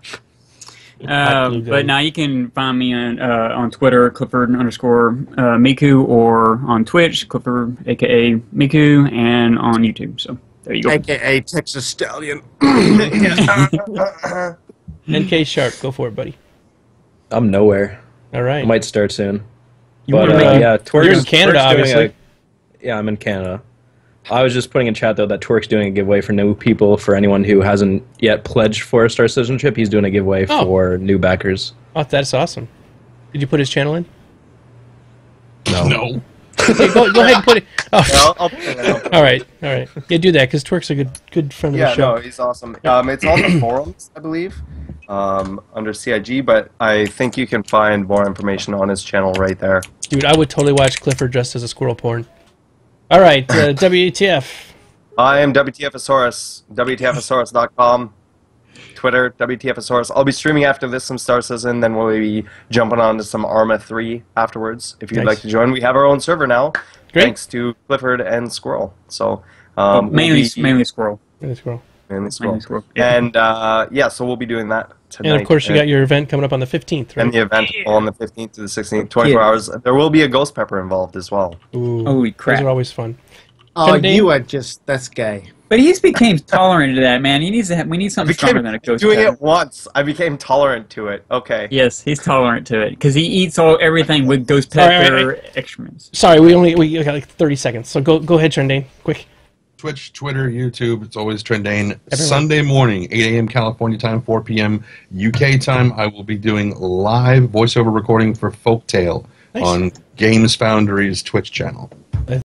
But now you can find me on Twitter, Clifford_Miku, or on Twitch, Clifford, aka Miku, and on YouTube. So there you go. AKA Texas Stallion. NK Sharp, go for it, buddy. I'm nowhere. All right. I might start soon. You're in Canada, obviously. Yeah, I'm in Canada. I was just putting in chat, though, that Twerk's doing a giveaway for new people. For anyone who hasn't yet pledged for a Star Citizenship, he's doing a giveaway for new backers. Oh, that's awesome. Did you put his channel in? No. Okay, go ahead and put it. Oh. Yeah, I'll put it in. All right. Yeah, do that, because Twerk's a good friend of the show. Yeah, no, he's awesome. It's on the forums, I believe, under CIG, but I think you can find more information on his channel right there. Dude, I would totally watch Clifford dressed as a squirrel porn. All right, WTF. I am WTFosaurus, WTFosaurus.com, Twitter, WTFosaurus. I'll be streaming after this some Star Citizen, then we'll be jumping on to some Arma 3 afterwards. If you'd like to join, we have our own server now, thanks to Clifford and Squirrel. So mainly Squirrel. Mainly Squirrel. And so we'll be doing that tonight. And of course, you got your event coming up on the 15th, right? And the event on the 15th to the 16th, 24 hours. There will be a ghost pepper involved as well. Ooh, holy crap! Those are always fun. Oh, you are that's gay. But he's became tolerant to that, man. He needs to. We need something stronger than a ghost. Doing it once, I became tolerant to it. Okay. Yes, he's tolerant to it because he eats everything with ghost pepper excrements. Sorry, we got like 30 seconds. So go ahead, Trendane, quick. Twitch, Twitter, YouTube. It's always Trendane. Sunday morning, 8 a.m. California time, 4 p.m. UK time. I will be doing live voiceover recording for Folktale on Games Foundry's Twitch channel.